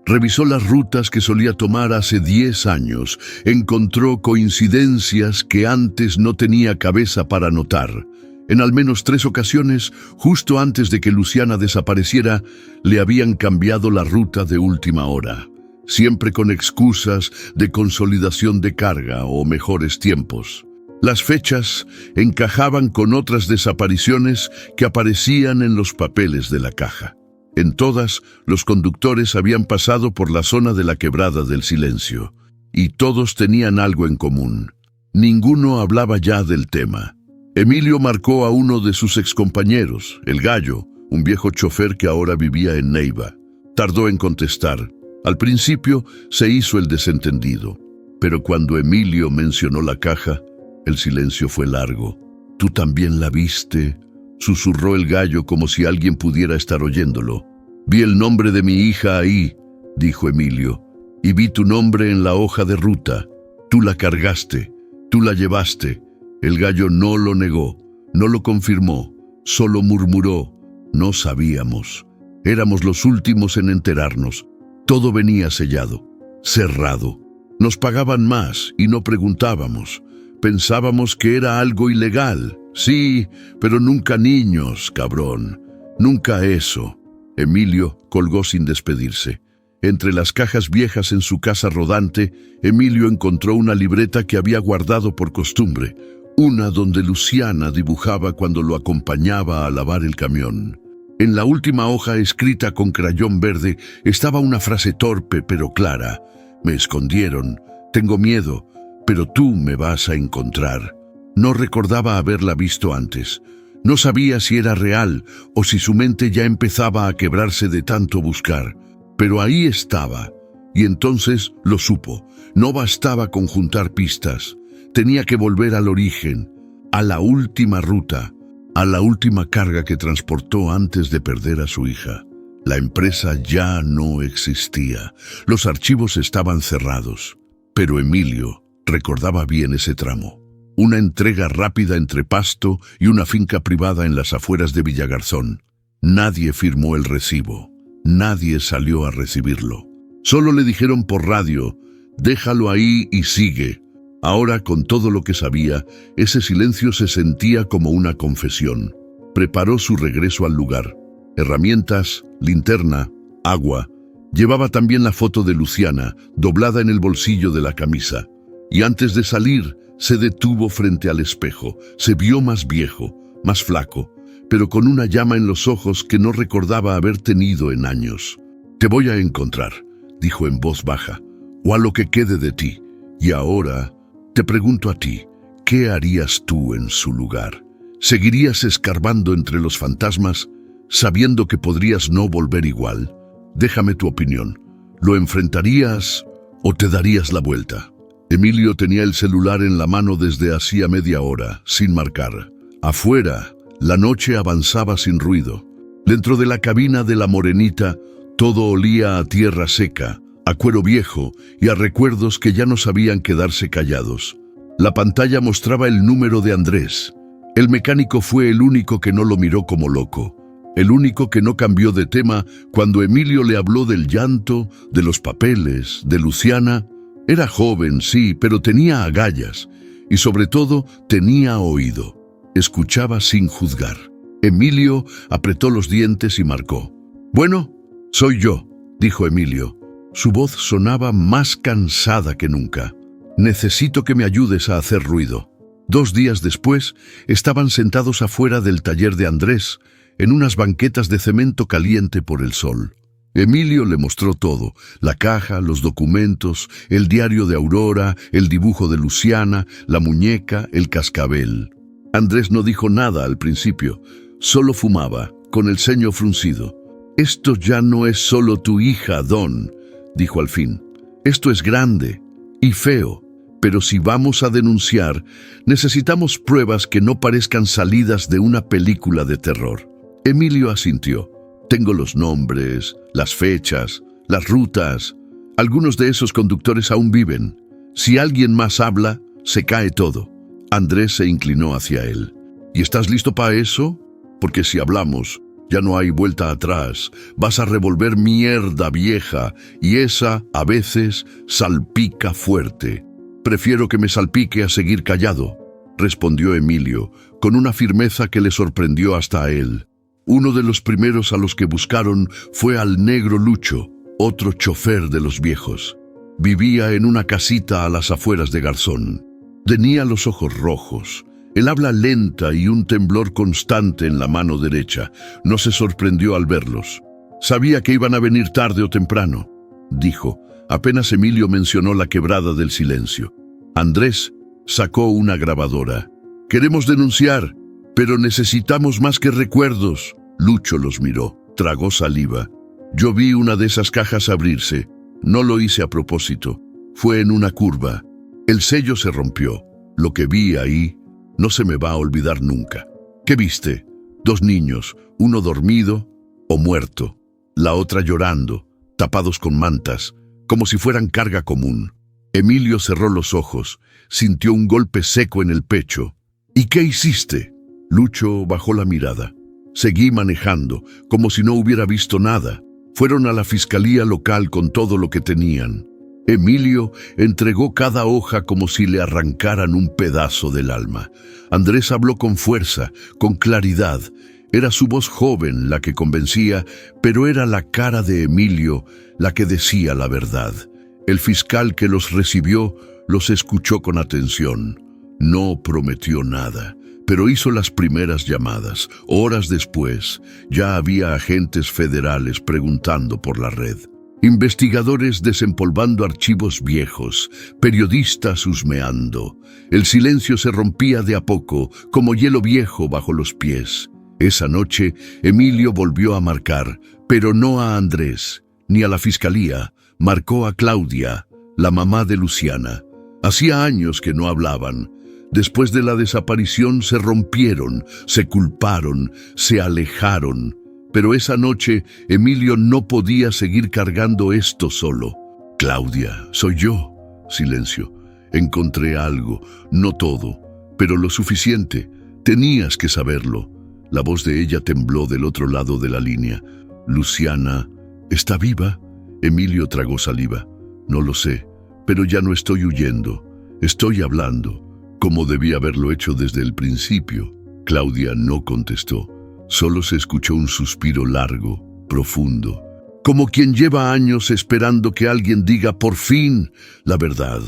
Revisó las rutas que solía tomar hace 10 años. Encontró coincidencias que antes no tenía cabeza para notar. En al menos 3 ocasiones, justo antes de que Luciana desapareciera, le habían cambiado la ruta de última hora. Siempre con excusas de consolidación de carga o mejores tiempos. Las fechas encajaban con otras desapariciones que aparecían en los papeles de la caja. En todas, los conductores habían pasado por la zona de la Quebrada del Silencio, y todos tenían algo en común. Ninguno hablaba ya del tema. Emilio marcó a uno de sus excompañeros, el Gallo, un viejo chofer que ahora vivía en Neiva. Tardó en contestar. Al principio se hizo el desentendido, pero cuando Emilio mencionó la caja, el silencio fue largo. «¿Tú también la viste?», susurró el Gallo como si alguien pudiera estar oyéndolo. «Vi el nombre de mi hija ahí», dijo Emilio, «y vi tu nombre en la hoja de ruta. Tú la cargaste, tú la llevaste». El Gallo no lo negó, no lo confirmó, solo murmuró: «No sabíamos. Éramos los últimos en enterarnos. Todo venía sellado, cerrado. Nos pagaban más y no preguntábamos. Pensábamos que era algo ilegal. Sí, pero nunca niños, cabrón. Nunca eso». Emilio colgó sin despedirse. Entre las cajas viejas en su casa rodante, Emilio encontró una libreta que había guardado por costumbre, una donde Luciana dibujaba cuando lo acompañaba a lavar el camión. En la última hoja, escrita con crayón verde, estaba una frase torpe pero clara: «Me escondieron, tengo miedo, pero tú me vas a encontrar». No recordaba haberla visto antes. No sabía si era real o si su mente ya empezaba a quebrarse de tanto buscar. Pero ahí estaba, y entonces lo supo. No bastaba con juntar pistas. Tenía que volver al origen, a la última ruta, a la última carga que transportó antes de perder a su hija. La empresa ya no existía. Los archivos estaban cerrados. Pero Emilio recordaba bien ese tramo. Una entrega rápida entre Pasto y una finca privada en las afueras de Villagarzón. Nadie firmó el recibo. Nadie salió a recibirlo. Solo le dijeron por radio: «Déjalo ahí y sigue». Ahora, con todo lo que sabía, ese silencio se sentía como una confesión. Preparó su regreso al lugar. Herramientas, linterna, agua. Llevaba también la foto de Luciana, doblada en el bolsillo de la camisa. Y antes de salir, se detuvo frente al espejo. Se vio más viejo, más flaco, pero con una llama en los ojos que no recordaba haber tenido en años. «Te voy a encontrar», dijo en voz baja, «o a lo que quede de ti. Y ahora te pregunto a ti, ¿qué harías tú en su lugar? ¿Seguirías escarbando entre los fantasmas, sabiendo que podrías no volver igual? Déjame tu opinión. ¿Lo enfrentarías o te darías la vuelta?» Emilio tenía el celular en la mano desde hacía media hora, sin marcar. Afuera, la noche avanzaba sin ruido. Dentro de la cabina de la Morenita, todo olía a tierra seca, a cuero viejo y a recuerdos que ya no sabían quedarse callados. La pantalla mostraba el número de Andrés. El mecánico fue el único que no lo miró como loco, el único que no cambió de tema cuando Emilio le habló del llanto, de los papeles, de Luciana. Era joven, sí, pero tenía agallas y sobre todo tenía oído. Escuchaba sin juzgar. Emilio apretó los dientes y marcó. «Bueno, soy yo», dijo Emilio. Su voz sonaba más cansada que nunca. «Necesito que me ayudes a hacer ruido». 2 días después, estaban sentados afuera del taller de Andrés, en unas banquetas de cemento caliente por el sol. Emilio le mostró todo: la caja, los documentos, el diario de Aurora, el dibujo de Luciana, la muñeca, el cascabel. Andrés no dijo nada al principio, solo fumaba, con el ceño fruncido. «Esto ya no es solo tu hija, Don», dijo al fin. «Esto es grande y feo, pero si vamos a denunciar, necesitamos pruebas que no parezcan salidas de una película de terror». Emilio asintió. «Tengo los nombres, las fechas, las rutas. Algunos de esos conductores aún viven. Si alguien más habla, se cae todo». Andrés se inclinó hacia él. «¿Y estás listo para eso? Porque si hablamos, ya no hay vuelta atrás. Vas a revolver mierda vieja, y esa, a veces, salpica fuerte». «Prefiero que me salpique a seguir callado», respondió Emilio, con una firmeza que le sorprendió hasta a él. Uno de los primeros a los que buscaron fue al negro Lucho, otro chofer de los viejos. Vivía en una casita a las afueras de Garzón. Tenía los ojos rojos, el habla lenta y un temblor constante en la mano derecha. No se sorprendió al verlos. Sabía que iban a venir tarde o temprano, dijo, apenas Emilio mencionó la quebrada del silencio. Andrés sacó una grabadora. Queremos denunciar, pero necesitamos más que recuerdos. Lucho los miró, tragó saliva. Yo vi una de esas cajas abrirse. No lo hice a propósito. Fue en una curva. El sello se rompió. Lo que vi ahí no se me va a olvidar nunca. ¿Qué viste? 2 niños, uno dormido o muerto, la otra llorando, tapados con mantas, como si fueran carga común. Emilio cerró los ojos, sintió un golpe seco en el pecho. ¿Y qué hiciste? Lucho bajó la mirada. Seguí manejando, como si no hubiera visto nada. Fueron a la fiscalía local con todo lo que tenían. Emilio entregó cada hoja como si le arrancaran un pedazo del alma. Andrés habló con fuerza, con claridad. Era su voz joven la que convencía, pero era la cara de Emilio la que decía la verdad. El fiscal que los recibió los escuchó con atención. No prometió nada, pero hizo las primeras llamadas. Horas después, ya había agentes federales preguntando por la red. Investigadores desempolvando archivos viejos, periodistas husmeando. El silencio se rompía de a poco, como hielo viejo bajo los pies. Esa noche, Emilio volvió a marcar, pero no a Andrés, ni a la fiscalía. Marcó a Claudia, la mamá de Luciana. Hacía años que no hablaban. Después de la desaparición se rompieron, se culparon, se alejaron. Pero esa noche Emilio no podía seguir cargando esto solo. Claudia, soy yo. Silencio. Encontré algo, no todo, pero lo suficiente. Tenías que saberlo. La voz de ella tembló del otro lado de la línea. Luciana, ¿está viva? Emilio tragó saliva. No lo sé, pero ya no estoy huyendo. Estoy hablando, como debía haberlo hecho desde el principio. Claudia no contestó. Solo se escuchó un suspiro largo, profundo, como quien lleva años esperando que alguien diga por fin la verdad.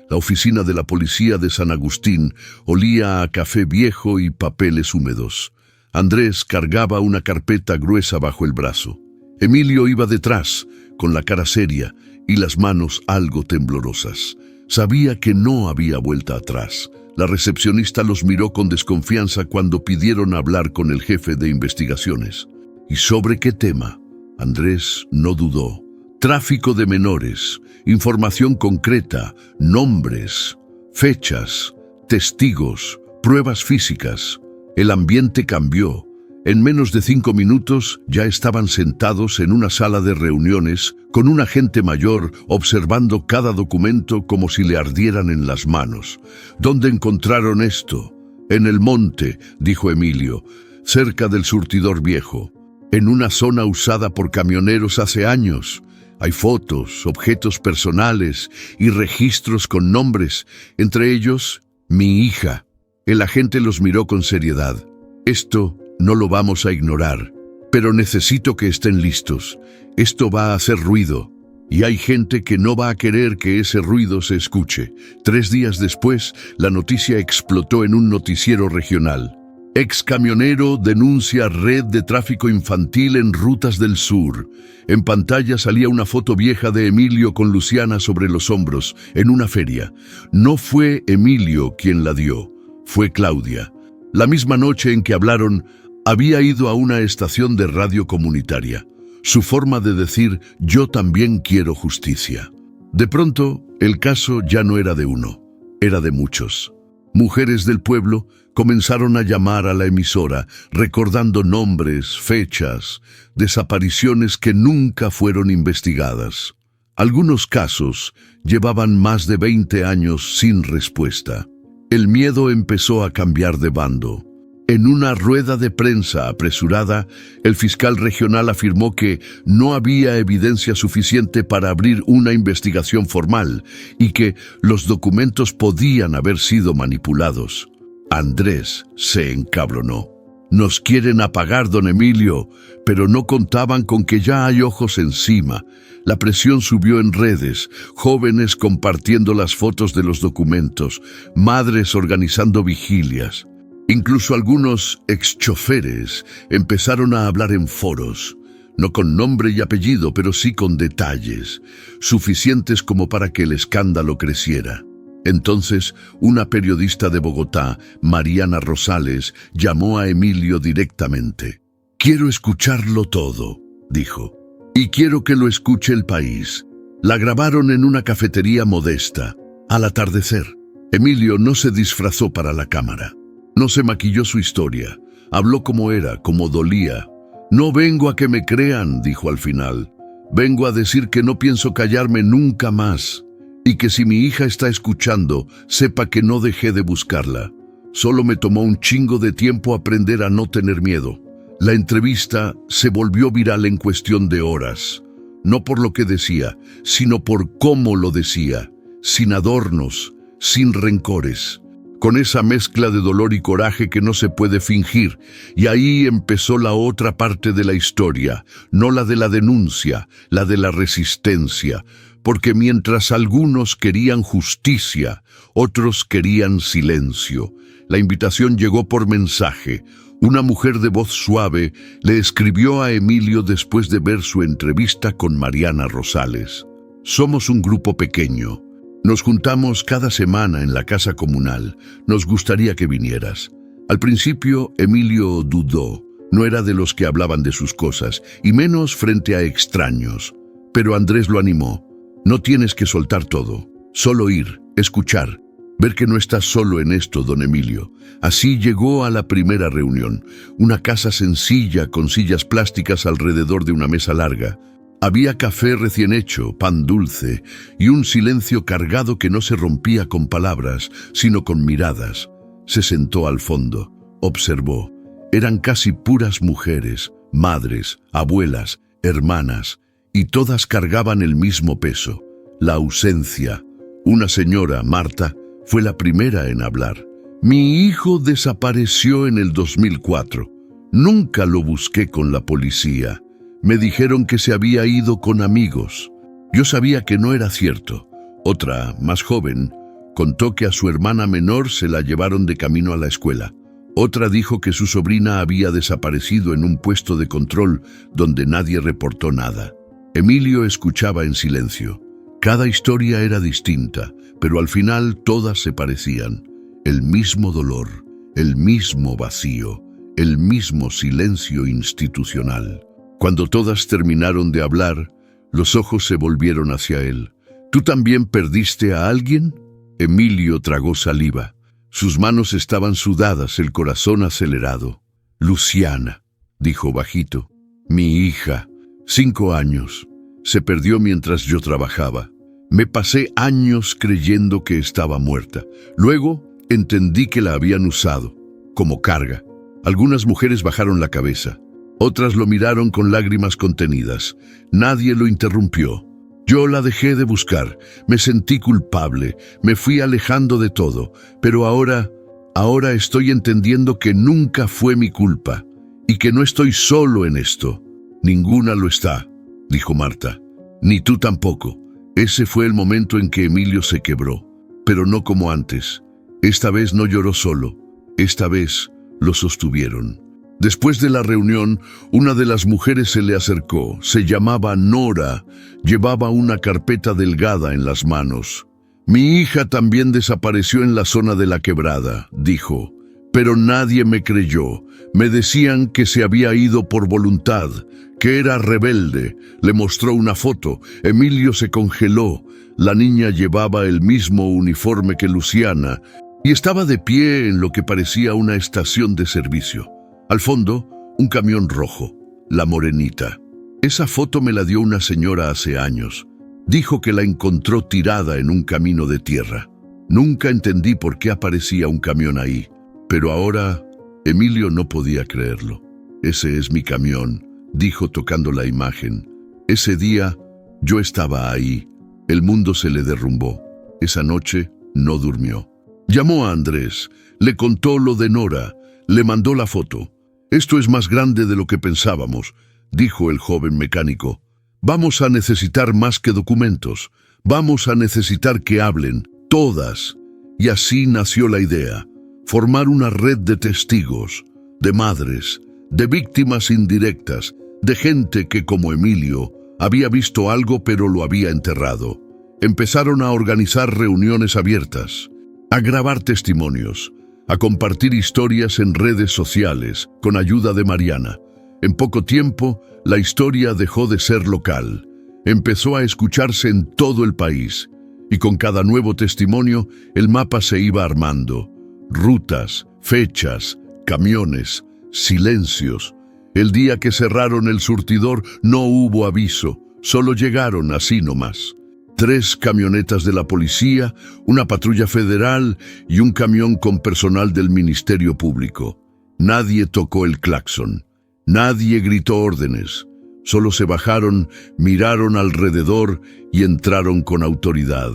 La oficina de la policía de San Agustín olía a café viejo y papeles húmedos. Andrés cargaba una carpeta gruesa bajo el brazo. Emilio iba detrás, con la cara seria y las manos algo temblorosas. Sabía que no había vuelta atrás. La recepcionista los miró con desconfianza cuando pidieron hablar con el jefe de investigaciones. ¿Y sobre qué tema? Andrés no dudó. Tráfico de menores, información concreta, nombres, fechas, testigos, pruebas físicas. El ambiente cambió. En menos de 5 minutos ya estaban sentados en una sala de reuniones con un agente mayor observando cada documento como si le ardieran en las manos. ¿Dónde encontraron esto? En el monte, dijo Emilio, cerca del surtidor viejo, en una zona usada por camioneros hace años. Hay fotos, objetos personales y registros con nombres, entre ellos mi hija. El agente los miró con seriedad. Esto no lo vamos a ignorar, pero necesito que estén listos. Esto va a hacer ruido, y hay gente que no va a querer que ese ruido se escuche. 3 días después, la noticia explotó en un noticiero regional. Ex camionero denuncia red de tráfico infantil en rutas del sur. En pantalla salía una foto vieja de Emilio con Luciana sobre los hombros, en una feria. No fue Emilio quien la dio, fue Claudia. La misma noche en que hablaron, había ido a una estación de radio comunitaria. Su forma de decir, yo también quiero justicia. De pronto, el caso ya no era de uno, era de muchos. Mujeres del pueblo comenzaron a llamar a la emisora, recordando nombres, fechas, desapariciones que nunca fueron investigadas. Algunos casos llevaban más de 20 años sin respuesta. El miedo empezó a cambiar de bando. En una rueda de prensa apresurada, el fiscal regional afirmó que no había evidencia suficiente para abrir una investigación formal y que los documentos podían haber sido manipulados. Andrés se encabronó. Nos quieren apagar, don Emilio, pero no contaban con que ya hay ojos encima. La presión subió en redes, jóvenes compartiendo las fotos de los documentos, madres organizando vigilias. Incluso algunos exchoferes empezaron a hablar en foros, no con nombre y apellido, pero sí con detalles, suficientes como para que el escándalo creciera. Entonces, una periodista de Bogotá, Mariana Rosales, llamó a Emilio directamente. «Quiero escucharlo todo», dijo, «y quiero que lo escuche el país». La grabaron en una cafetería modesta, al atardecer. Emilio no se disfrazó para la cámara. No se maquilló su historia. Habló como era, como dolía. «No vengo a que me crean», dijo al final. «Vengo a decir que no pienso callarme nunca más. Y que si mi hija está escuchando, sepa que no dejé de buscarla. Solo me tomó un chingo de tiempo aprender a no tener miedo». La entrevista se volvió viral en cuestión de horas. No por lo que decía, sino por cómo lo decía. Sin adornos, sin rencores. Con esa mezcla de dolor y coraje que no se puede fingir. Y ahí empezó la otra parte de la historia, no la de la denuncia, la de la resistencia. Porque mientras algunos querían justicia, otros querían silencio. La invitación llegó por mensaje. Una mujer de voz suave le escribió a Emilio después de ver su entrevista con Mariana Rosales. «Somos un grupo pequeño. Nos juntamos cada semana en la casa comunal. Nos gustaría que vinieras». Al principio, Emilio dudó. No era de los que hablaban de sus cosas, y menos frente a extraños. Pero Andrés lo animó. «No tienes que soltar todo. Solo ir, escuchar, ver que no estás solo en esto, don Emilio». Así llegó a la primera reunión. Una casa sencilla con sillas plásticas alrededor de una mesa larga. Había café recién hecho, pan dulce y un silencio cargado que no se rompía con palabras, sino con miradas. Se sentó al fondo, observó. Eran casi puras mujeres, madres, abuelas, hermanas, y todas cargaban el mismo peso, la ausencia. Una señora, Marta, fue la primera en hablar. «Mi hijo desapareció en el 2004. Nunca lo busqué con la policía. Me dijeron que se había ido con amigos. Yo sabía que no era cierto». Otra, más joven, contó que a su hermana menor se la llevaron de camino a la escuela. Otra dijo que su sobrina había desaparecido en un puesto de control donde nadie reportó nada. Emilio escuchaba en silencio. Cada historia era distinta, pero al final todas se parecían. El mismo dolor, el mismo vacío, el mismo silencio institucional. Cuando todas terminaron de hablar, los ojos se volvieron hacia él. «¿Tú también perdiste a alguien?» Emilio tragó saliva. Sus manos estaban sudadas, el corazón acelerado. «Luciana», dijo bajito. «Mi hija, 5 años. Se perdió mientras yo trabajaba. Me pasé años creyendo que estaba muerta. Luego entendí que la habían usado, como carga». Algunas mujeres bajaron la cabeza. Otras lo miraron con lágrimas contenidas. Nadie lo interrumpió. Yo la dejé de buscar. Me sentí culpable. Me fui alejando de todo. Pero ahora estoy entendiendo que nunca fue mi culpa. Y que no estoy solo en esto. «Ninguna lo está», dijo Marta. «Ni tú tampoco». Ese fue el momento en que Emilio se quebró. Pero no como antes. Esta vez no lloró solo. Esta vez lo sostuvieron. Después de la reunión, una de las mujeres se le acercó. Se llamaba Nora. Llevaba una carpeta delgada en las manos. «Mi hija también desapareció en la zona de la quebrada», dijo. «Pero nadie me creyó. Me decían que se había ido por voluntad, que era rebelde». Le mostró una foto. Emilio se congeló. La niña llevaba el mismo uniforme que Luciana y estaba de pie en lo que parecía una estación de servicio. Al fondo, un camión rojo, la Morenita. Esa foto me la dio una señora hace años. Dijo que la encontró tirada en un camino de tierra. Nunca entendí por qué aparecía un camión ahí, pero ahora Emilio no podía creerlo. «Ese es mi camión», dijo tocando la imagen. «Ese día yo estaba ahí». El mundo se le derrumbó. Esa noche no durmió. Llamó a Andrés, le contó lo de Nora, le mandó la foto. Esto es más grande de lo que pensábamos, dijo el joven mecánico. Vamos a necesitar más que documentos. Vamos a necesitar que hablen, todas. Y así nació la idea, formar una red de testigos, de madres, de víctimas indirectas, de gente que, como Emilio, había visto algo pero lo había enterrado. Empezaron a organizar reuniones abiertas, a grabar testimonios, a compartir historias en redes sociales, con ayuda de Mariana. En poco tiempo, la historia dejó de ser local. Empezó a escucharse en todo el país, y con cada nuevo testimonio, el mapa se iba armando. Rutas, fechas, camiones, silencios. El día que cerraron el surtidor no hubo aviso, solo llegaron así nomás. 3 camionetas de la policía, una patrulla federal y un camión con personal del Ministerio Público. Nadie tocó el claxon, nadie gritó órdenes. Solo se bajaron, miraron alrededor y entraron con autoridad.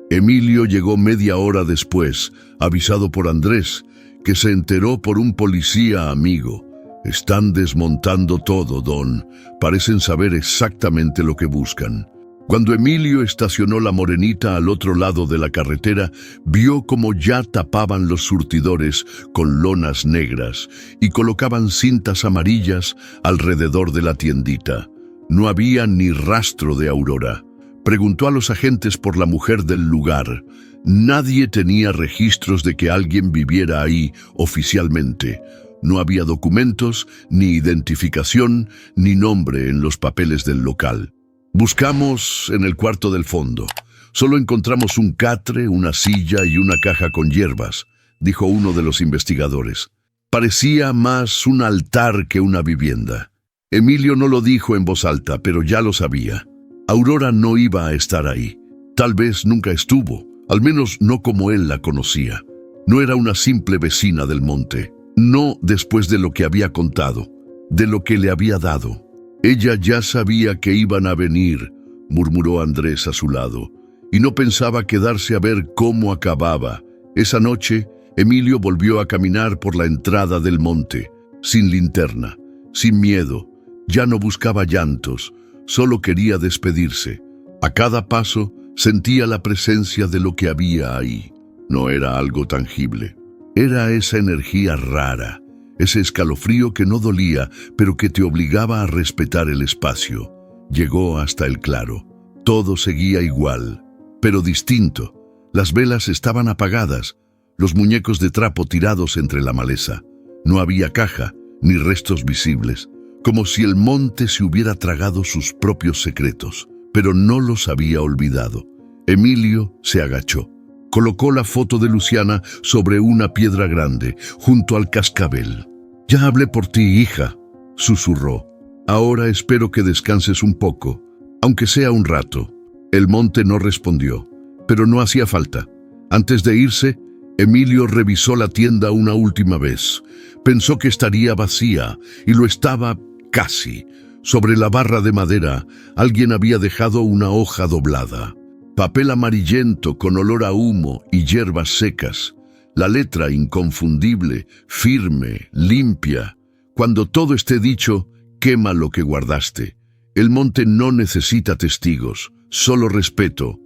Emilio llegó media hora después, avisado por Andrés, que se enteró por un policía amigo. Están desmontando todo, Don. Parecen saber exactamente lo que buscan. Cuando Emilio estacionó la morenita al otro lado de la carretera, vio como ya tapaban los surtidores con lonas negras y colocaban cintas amarillas alrededor de la tiendita. No había ni rastro de Aurora. Preguntó a los agentes por la mujer del lugar. Nadie tenía registros de que alguien viviera ahí oficialmente. No había documentos, ni identificación, ni nombre en los papeles del local. Buscamos en el cuarto del fondo. Solo encontramos un catre, una silla y una caja con hierbas, dijo uno de los investigadores. Parecía más un altar que una vivienda. Emilio no lo dijo en voz alta, pero ya lo sabía. Aurora no iba a estar ahí. Tal vez nunca estuvo, al menos no como él la conocía. No era una simple vecina del monte. No después de lo que había contado, de lo que le había dado. Ella ya sabía que iban a venir, murmuró Andrés a su lado, y no pensaba quedarse a ver cómo acababa. Esa noche, Emilio volvió a caminar por la entrada del monte, sin linterna, sin miedo. Ya no buscaba llantos, solo quería despedirse. A cada paso sentía la presencia de lo que había ahí. No era algo tangible. Era esa energía rara, ese escalofrío que no dolía, pero que te obligaba a respetar el espacio. Llegó hasta el claro. Todo seguía igual, pero distinto. Las velas estaban apagadas, los muñecos de trapo tirados entre la maleza. No había caja, ni restos visibles, como si el monte se hubiera tragado sus propios secretos, pero no los había olvidado. Emilio se agachó. Colocó la foto de Luciana sobre una piedra grande, junto al cascabel. «Ya hablé por ti, hija», susurró. «Ahora espero que descanses un poco, aunque sea un rato». El monte no respondió, pero no hacía falta. Antes de irse, Emilio revisó la tienda una última vez. Pensó que estaría vacía, y lo estaba casi. Sobre la barra de madera, alguien había dejado una hoja doblada. Papel amarillento con olor a humo y hierbas secas. La letra inconfundible, firme, limpia. Cuando todo esté dicho, quema lo que guardaste. El monte no necesita testigos, solo respeto.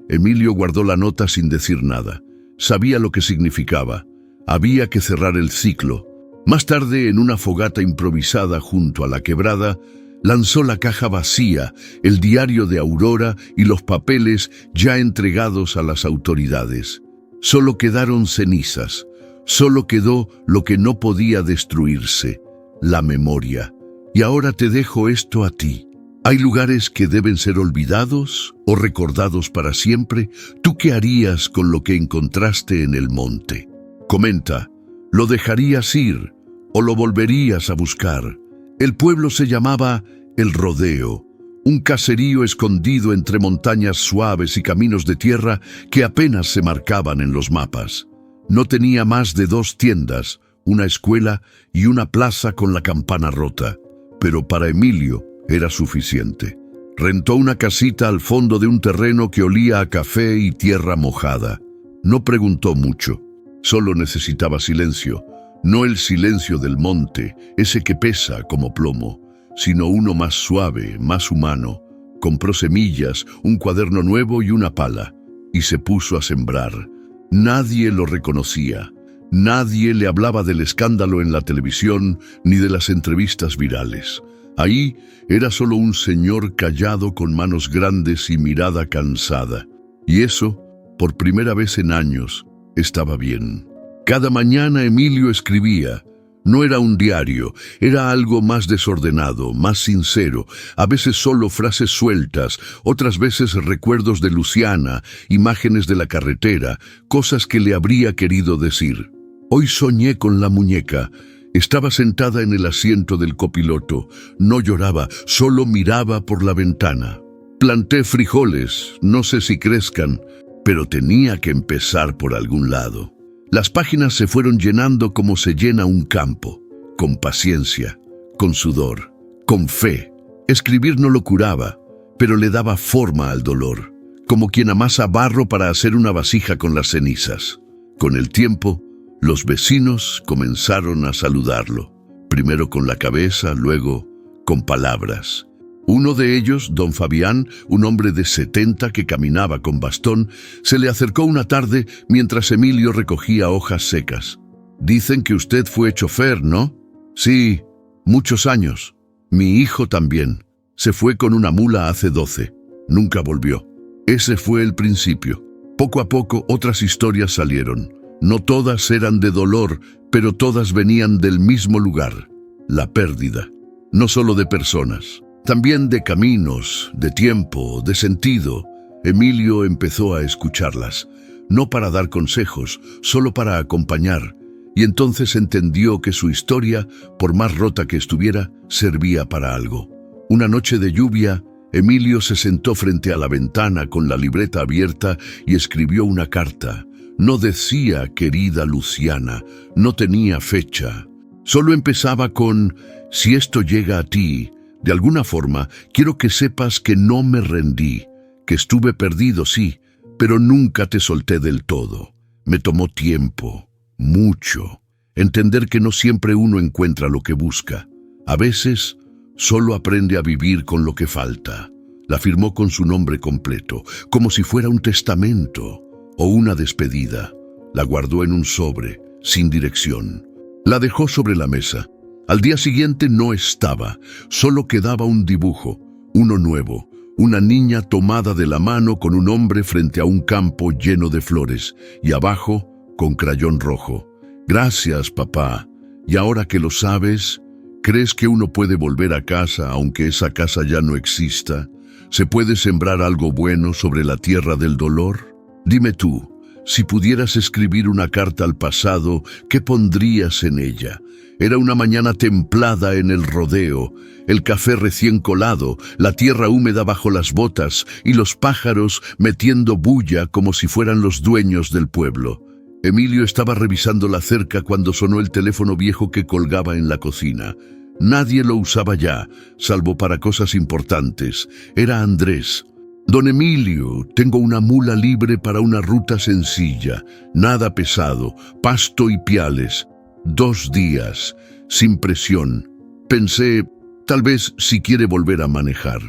Emilio guardó la nota sin decir nada. Sabía lo que significaba. Había que cerrar el ciclo. Más tarde, en una fogata improvisada junto a la quebrada, lanzó la caja vacía, el diario de Aurora y los papeles ya entregados a las autoridades. Solo quedaron cenizas. Solo quedó lo que no podía destruirse, la memoria. Y ahora te dejo esto a ti. ¿Hay lugares que deben ser olvidados o recordados para siempre? ¿Tú qué harías con lo que encontraste en el monte? Comenta, ¿lo dejarías ir o lo volverías a buscar? El pueblo se llamaba El Rodeo, un caserío escondido entre montañas suaves y caminos de tierra que apenas se marcaban en los mapas. No tenía más de 2 tiendas, una escuela y una plaza con la campana rota, pero para Emilio era suficiente. Rentó una casita al fondo de un terreno que olía a café y tierra mojada. No preguntó mucho, solo necesitaba silencio. No el silencio del monte, ese que pesa como plomo, sino uno más suave, más humano. Compró semillas, un cuaderno nuevo y una pala, y se puso a sembrar. Nadie lo reconocía. Nadie le hablaba del escándalo en la televisión ni de las entrevistas virales. Ahí era solo un señor callado con manos grandes y mirada cansada. Y eso, por primera vez en años, estaba bien. Cada mañana Emilio escribía. No era un diario, era algo más desordenado, más sincero, a veces solo frases sueltas, otras veces recuerdos de Luciana, imágenes de la carretera, cosas que le habría querido decir. Hoy soñé con la muñeca. Estaba sentada en el asiento del copiloto. No lloraba, solo miraba por la ventana. Planté frijoles, no sé si crezcan, pero tenía que empezar por algún lado. Las páginas se fueron llenando como se llena un campo, con paciencia, con sudor, con fe. Escribir no lo curaba, pero le daba forma al dolor, como quien amasa barro para hacer una vasija con las cenizas. Con el tiempo, los vecinos comenzaron a saludarlo, primero con la cabeza, luego con palabras. Uno de ellos, don Fabián, un hombre de 70 que caminaba con bastón, se le acercó una tarde mientras Emilio recogía hojas secas. «Dicen que usted fue chofer, ¿no?» «Sí, muchos años. Mi hijo también. Se fue con una mula hace 12. Nunca volvió». Ese fue el principio. Poco a poco otras historias salieron. No todas eran de dolor, pero todas venían del mismo lugar, la pérdida. No solo de personas. También de caminos, de tiempo, de sentido. Emilio empezó a escucharlas, no para dar consejos, solo para acompañar, y entonces entendió que su historia, por más rota que estuviera, servía para algo. Una noche de lluvia, Emilio se sentó frente a la ventana con la libreta abierta y escribió una carta. No decía «Querida Luciana», no tenía fecha. Solo empezaba con «Si esto llega a ti, de alguna forma, quiero que sepas que no me rendí, que estuve perdido, sí, pero nunca te solté del todo. Me tomó tiempo, mucho, entender que no siempre uno encuentra lo que busca. A veces, solo aprende a vivir con lo que falta». La firmó con su nombre completo, como si fuera un testamento o una despedida. La guardó en un sobre, sin dirección. La dejó sobre la mesa. Al día siguiente no estaba, solo quedaba un dibujo, uno nuevo, una niña tomada de la mano con un hombre frente a un campo lleno de flores, y abajo, con crayón rojo. «Gracias, papá. Y ahora que lo sabes, ¿crees que uno puede volver a casa aunque esa casa ya no exista? ¿Se puede sembrar algo bueno sobre la tierra del dolor? Dime tú, si pudieras escribir una carta al pasado, ¿qué pondrías en ella?» Era una mañana templada en el rodeo, el café recién colado, la tierra húmeda bajo las botas y los pájaros metiendo bulla como si fueran los dueños del pueblo. Emilio estaba revisando la cerca cuando sonó el teléfono viejo que colgaba en la cocina. Nadie lo usaba ya, salvo para cosas importantes. Era Andrés. «Don Emilio, tengo una mula libre para una ruta sencilla, nada pesado, pasto y piales. 2 días, sin presión. Pensé, tal vez si quiere volver a manejar».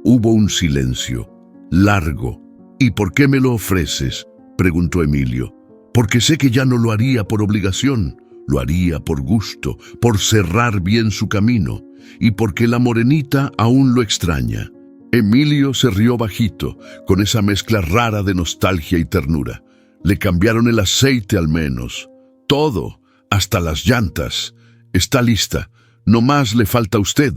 Hubo un silencio, largo. «¿Y por qué me lo ofreces?», preguntó Emilio. «Porque sé que ya no lo haría por obligación, lo haría por gusto, por cerrar bien su camino, y porque la morenita aún lo extraña». Emilio se rió bajito, con esa mezcla rara de nostalgia y ternura. «Le cambiaron el aceite al menos. Todo. Hasta las llantas. Está lista. No más le falta a usted».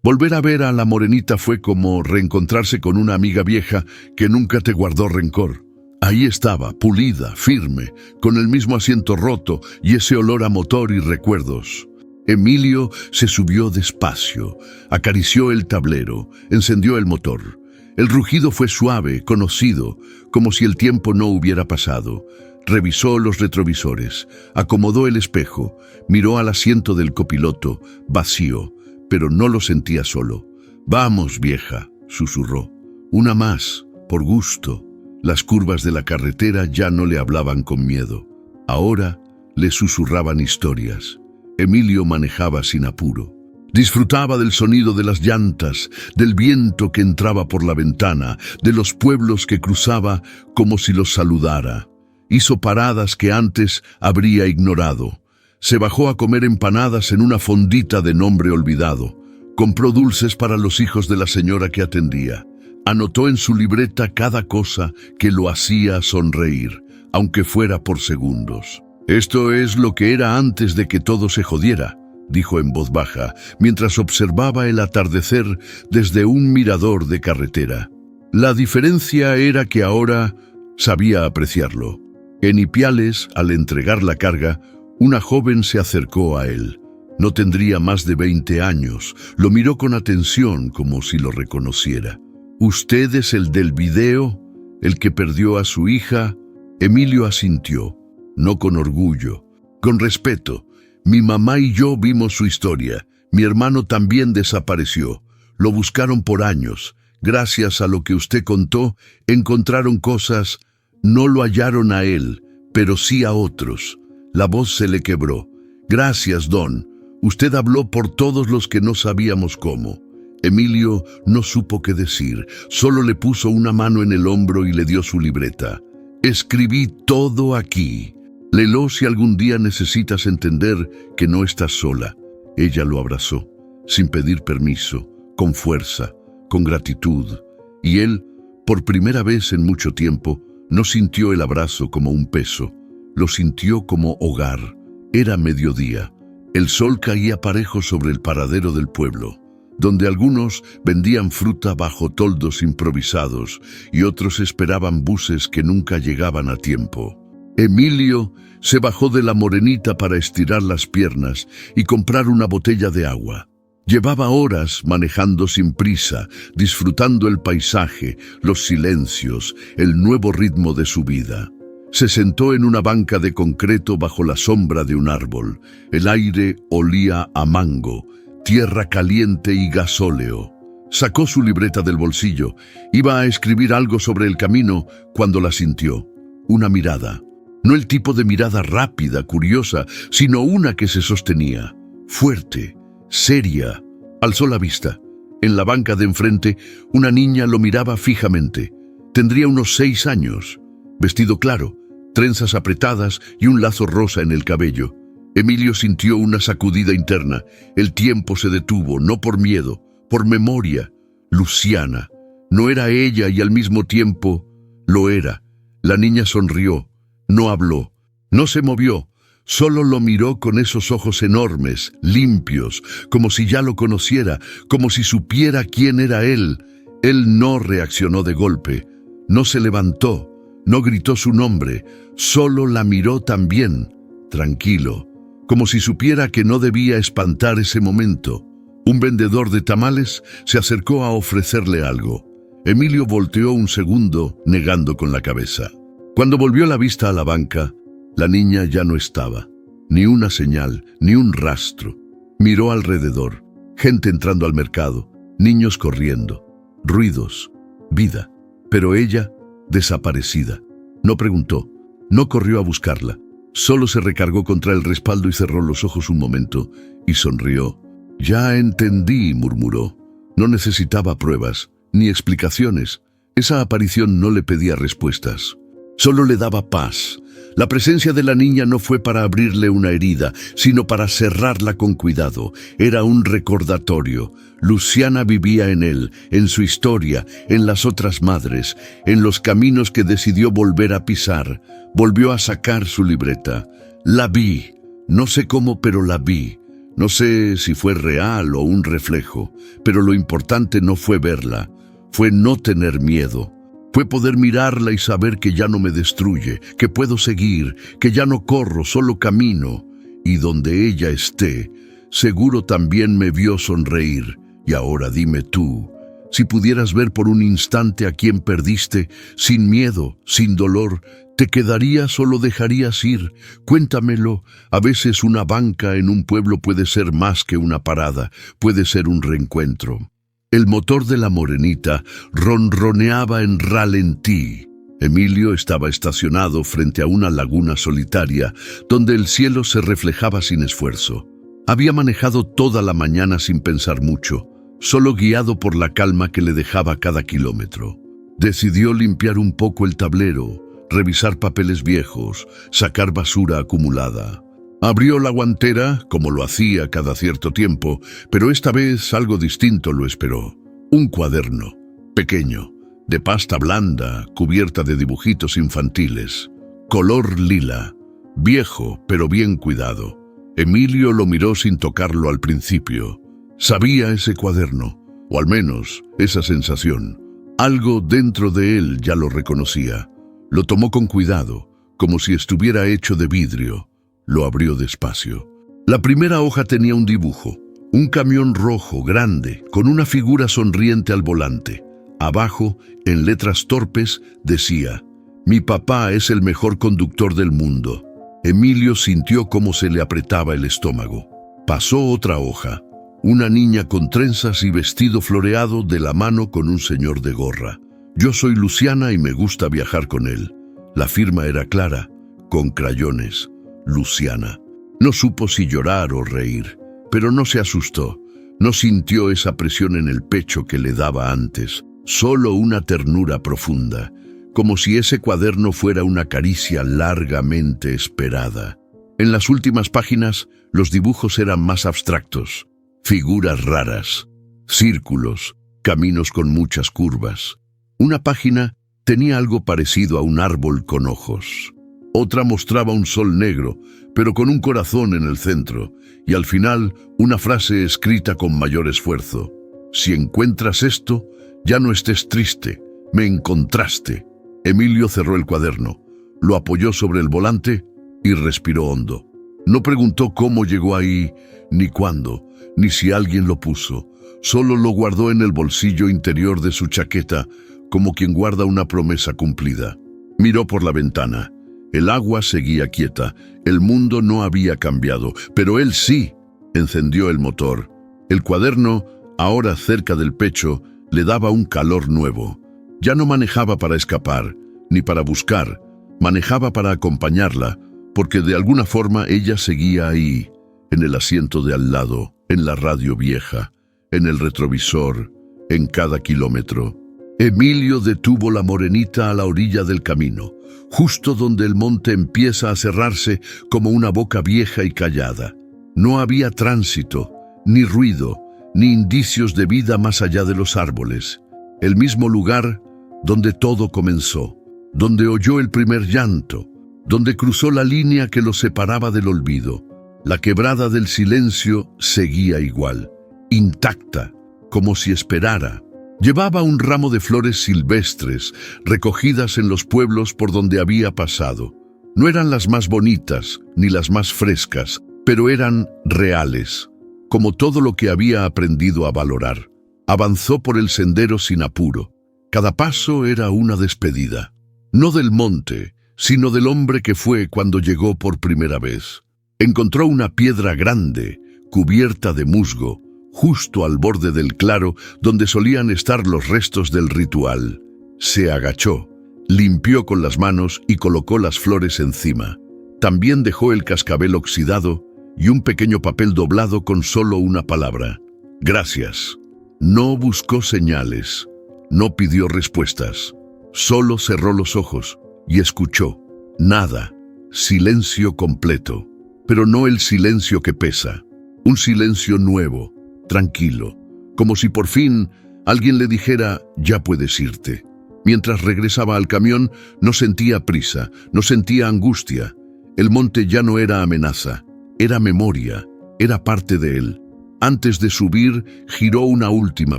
Volver a ver a la morenita fue como reencontrarse con una amiga vieja que nunca te guardó rencor. Ahí estaba, pulida, firme, con el mismo asiento roto y ese olor a motor y recuerdos. Emilio se subió despacio, acarició el tablero, encendió el motor. El rugido fue suave, conocido, como si el tiempo no hubiera pasado. Revisó los retrovisores, acomodó el espejo, miró al asiento del copiloto, vacío, pero no lo sentía solo. «Vamos, vieja», susurró. «Una más, por gusto». Las curvas de la carretera ya no le hablaban con miedo. Ahora le susurraban historias. Emilio manejaba sin apuro. Disfrutaba del sonido de las llantas, del viento que entraba por la ventana, de los pueblos que cruzaba como si los saludara. Hizo paradas que antes habría ignorado. Se bajó a comer empanadas en una fondita de nombre olvidado. Compró dulces para los hijos de la señora que atendía. Anotó en su libreta cada cosa que lo hacía sonreír, aunque fuera por segundos. «Esto es lo que era antes de que todo se jodiera», dijo en voz baja, mientras observaba el atardecer desde un mirador de carretera. La diferencia era que ahora sabía apreciarlo. En Ipiales, al entregar la carga, una joven se acercó a él. No tendría más de 20 años. Lo miró con atención, como si lo reconociera. «¿Usted es el del video? ¿El que perdió a su hija?» Emilio asintió, no con orgullo, con respeto. «Mi mamá y yo vimos su historia. Mi hermano también desapareció. Lo buscaron por años. Gracias a lo que usted contó, encontraron cosas. No lo hallaron a él, pero sí a otros». La voz se le quebró. «Gracias, Don. Usted habló por todos los que no sabíamos cómo». Emilio no supo qué decir. Solo le puso una mano en el hombro y le dio su libreta. «Escribí todo aquí. Léelo si algún día necesitas entender que no estás sola». Ella lo abrazó, sin pedir permiso, con fuerza, con gratitud. Y él, por primera vez en mucho tiempo, no sintió el abrazo como un peso. Lo sintió como hogar. Era mediodía. El sol caía parejo sobre el paradero del pueblo, donde algunos vendían fruta bajo toldos improvisados y otros esperaban buses que nunca llegaban a tiempo. Emilio se bajó de la morenita para estirar las piernas y comprar una botella de agua. Llevaba horas manejando sin prisa, disfrutando el paisaje, los silencios, el nuevo ritmo de su vida. Se sentó en una banca de concreto bajo la sombra de un árbol. El aire olía a mango, tierra caliente y gasóleo. Sacó su libreta del bolsillo. Iba a escribir algo sobre el camino cuando la sintió. Una mirada. No el tipo de mirada rápida, curiosa, sino una que se sostenía. Fuerte, seria. Alzó la vista. En la banca de enfrente, una niña lo miraba fijamente. Tendría unos 6 años. Vestido claro, trenzas apretadas y un lazo rosa en el cabello. Emilio sintió una sacudida interna. El tiempo se detuvo, no por miedo, por memoria. Luciana. No era ella y al mismo tiempo lo era. La niña sonrió, no habló, no se movió, solo lo miró con esos ojos enormes, limpios, como si ya lo conociera, como si supiera quién era él. Él no reaccionó de golpe, no se levantó, no gritó su nombre, solo la miró también, tranquilo, como si supiera que no debía espantar ese momento. Un vendedor de tamales se acercó a ofrecerle algo. Emilio volteó un segundo, negando con la cabeza. Cuando volvió la vista a la banca, la niña ya no estaba. Ni una señal, ni un rastro. Miró alrededor, gente entrando al mercado, niños corriendo, ruidos, vida. Pero ella, desaparecida. No preguntó, no corrió a buscarla. Solo se recargó contra el respaldo y cerró los ojos un momento y sonrió. «Ya entendí», murmuró. No necesitaba pruebas, ni explicaciones. Esa aparición no le pedía respuestas. Solo le daba paz. La presencia de la niña no fue para abrirle una herida, sino para cerrarla con cuidado. Era un recordatorio. Luciana vivía en él, en su historia, en las otras madres, en los caminos que decidió volver a pisar. Volvió a sacar su libreta. La vi. No sé cómo, pero la vi. No sé si fue real o un reflejo, pero lo importante no fue verla, fue no tener miedo. Fue poder mirarla y saber que ya no me destruye, que puedo seguir, que ya no corro, solo camino. Y donde ella esté, seguro también me vio sonreír. Y ahora dime tú, si pudieras ver por un instante a quien perdiste, sin miedo, sin dolor, ¿te quedarías o lo dejarías ir? Cuéntamelo. A veces una banca en un pueblo puede ser más que una parada, puede ser un reencuentro. El motor de la morenita ronroneaba en ralentí. Emilio estaba estacionado frente a una laguna solitaria donde el cielo se reflejaba sin esfuerzo. Había manejado toda la mañana sin pensar mucho, solo guiado por la calma que le dejaba cada kilómetro. Decidió limpiar un poco el tablero, revisar papeles viejos, sacar basura acumulada. Abrió la guantera, como lo hacía cada cierto tiempo, pero esta vez algo distinto lo esperó. Un cuaderno, pequeño, de pasta blanda, cubierta de dibujitos infantiles, color lila, viejo pero bien cuidado. Emilio lo miró sin tocarlo al principio. Sabía ese cuaderno, o al menos esa sensación. Algo dentro de él ya lo reconocía. Lo tomó con cuidado, como si estuviera hecho de vidrio. Lo abrió despacio. La primera hoja tenía un dibujo, un camión rojo grande, con una figura sonriente al volante. Abajo, en letras torpes, decía: «Mi papá es el mejor conductor del mundo». Emilio sintió cómo se le apretaba el estómago. Pasó otra hoja. Una niña con trenzas y vestido floreado de la mano con un señor de gorra. «Yo soy Luciana y me gusta viajar con él». La firma era clara, con crayones. Luciana. No supo si llorar o reír, pero no se asustó. No sintió esa presión en el pecho que le daba antes, solo una ternura profunda, como si ese cuaderno fuera una caricia largamente esperada. En las últimas páginas, los dibujos eran más abstractos. Figuras raras, círculos, caminos con muchas curvas. Una página tenía algo parecido a un árbol con ojos. Otra mostraba un sol negro, pero con un corazón en el centro, y al final una frase escrita con mayor esfuerzo. «Si encuentras esto, ya no estés triste, me encontraste». Emilio cerró el cuaderno, lo apoyó sobre el volante y respiró hondo. No preguntó cómo llegó ahí, ni cuándo, ni si alguien lo puso. Solo lo guardó en el bolsillo interior de su chaqueta, como quien guarda una promesa cumplida. Miró por la ventana. El agua seguía quieta, el mundo no había cambiado, pero él sí. Encendió el motor. El cuaderno, ahora cerca del pecho, le daba un calor nuevo. Ya no manejaba para escapar, ni para buscar, manejaba para acompañarla, porque de alguna forma ella seguía ahí, en el asiento de al lado, en la radio vieja, en el retrovisor, en cada kilómetro. Emilio detuvo la morenita a la orilla del camino, justo donde el monte empieza a cerrarse como una boca vieja y callada. No había tránsito, ni ruido, ni indicios de vida más allá de los árboles. El mismo lugar donde todo comenzó, donde oyó el primer llanto, donde cruzó la línea que lo separaba del olvido. La quebrada del silencio seguía igual, intacta, como si esperara. Llevaba un ramo de flores silvestres, recogidas en los pueblos por donde había pasado. No eran las más bonitas, ni las más frescas, pero eran reales, como todo lo que había aprendido a valorar. Avanzó por el sendero sin apuro. Cada paso era una despedida, no del monte, sino del hombre que fue cuando llegó por primera vez. Encontró una piedra grande, cubierta de musgo, justo al borde del claro donde solían estar los restos del ritual. Se agachó, limpió con las manos y colocó las flores encima. También dejó el cascabel oxidado y un pequeño papel doblado con solo una palabra: «Gracias». No buscó señales, no pidió respuestas, solo cerró los ojos y escuchó. Nada, silencio completo, pero no el silencio que pesa, un silencio nuevo, tranquilo, como si por fin alguien le dijera: «Ya puedes irte». Mientras regresaba al camión, no sentía prisa, no sentía angustia. El monte ya no era amenaza, era memoria, era parte de él. Antes de subir, giró una última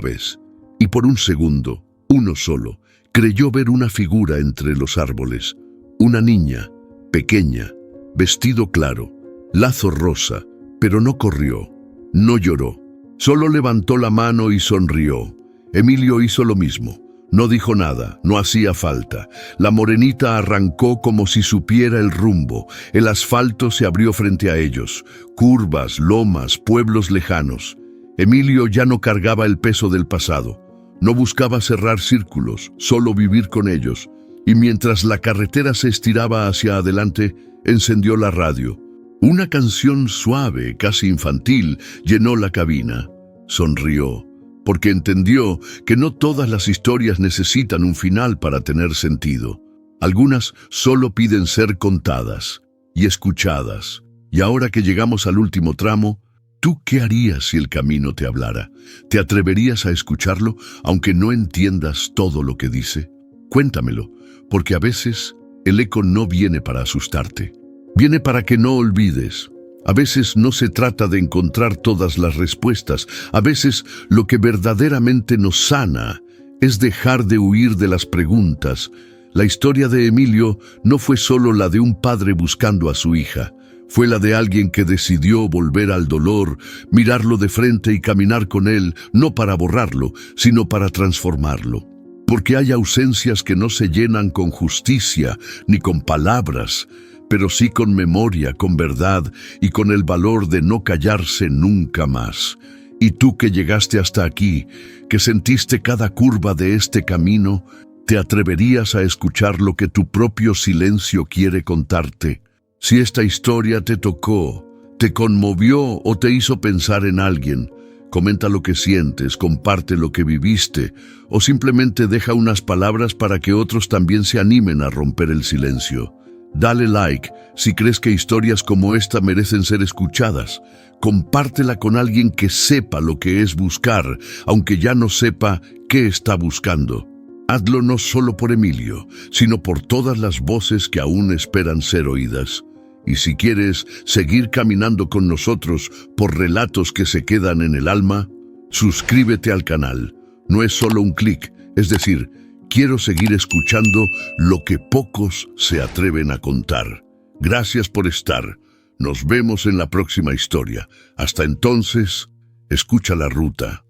vez, y por un segundo, uno solo, creyó ver una figura entre los árboles. Una niña, pequeña, vestido claro, lazo rosa, pero no corrió, no lloró. Solo levantó la mano y sonrió. Emilio hizo lo mismo. No dijo nada, no hacía falta. La morenita arrancó como si supiera el rumbo. El asfalto se abrió frente a ellos. Curvas, lomas, pueblos lejanos. Emilio ya no cargaba el peso del pasado. No buscaba cerrar círculos, solo vivir con ellos. y mientras la carretera se estiraba hacia adelante, encendió la radio. Una canción suave, casi infantil, llenó la cabina. Sonrió, porque entendió que no todas las historias necesitan un final para tener sentido. Algunas solo piden ser contadas y escuchadas. Y ahora que llegamos al último tramo, ¿tú qué harías si el camino te hablara? ¿Te atreverías a escucharlo, aunque no entiendas todo lo que dice? Cuéntamelo, porque a veces el eco no viene para asustarte. Viene para que no olvides. A veces no se trata de encontrar todas las respuestas. A veces lo que verdaderamente nos sana es dejar de huir de las preguntas. La historia de Emilio no fue solo la de un padre buscando a su hija. Fue la de alguien que decidió volver al dolor, mirarlo de frente y caminar con él, no para borrarlo, sino para transformarlo. Porque hay ausencias que no se llenan con justicia ni con palabras, pero sí con memoria, con verdad y con el valor de no callarse nunca más. Y tú que llegaste hasta aquí, que sentiste cada curva de este camino, ¿te atreverías a escuchar lo que tu propio silencio quiere contarte? Si esta historia te tocó, te conmovió o te hizo pensar en alguien, comenta lo que sientes, comparte lo que viviste o simplemente deja unas palabras para que otros también se animen a romper el silencio. Dale like si crees que historias como esta merecen ser escuchadas. Compártela con alguien que sepa lo que es buscar, aunque ya no sepa qué está buscando. Hazlo no solo por Emilio, sino por todas las voces que aún esperan ser oídas. Y si quieres seguir caminando con nosotros por relatos que se quedan en el alma, suscríbete al canal. No es solo un clic, es decir, quiero seguir escuchando lo que pocos se atreven a contar. Gracias por estar. Nos vemos en la próxima historia. Hasta entonces, escucha la ruta.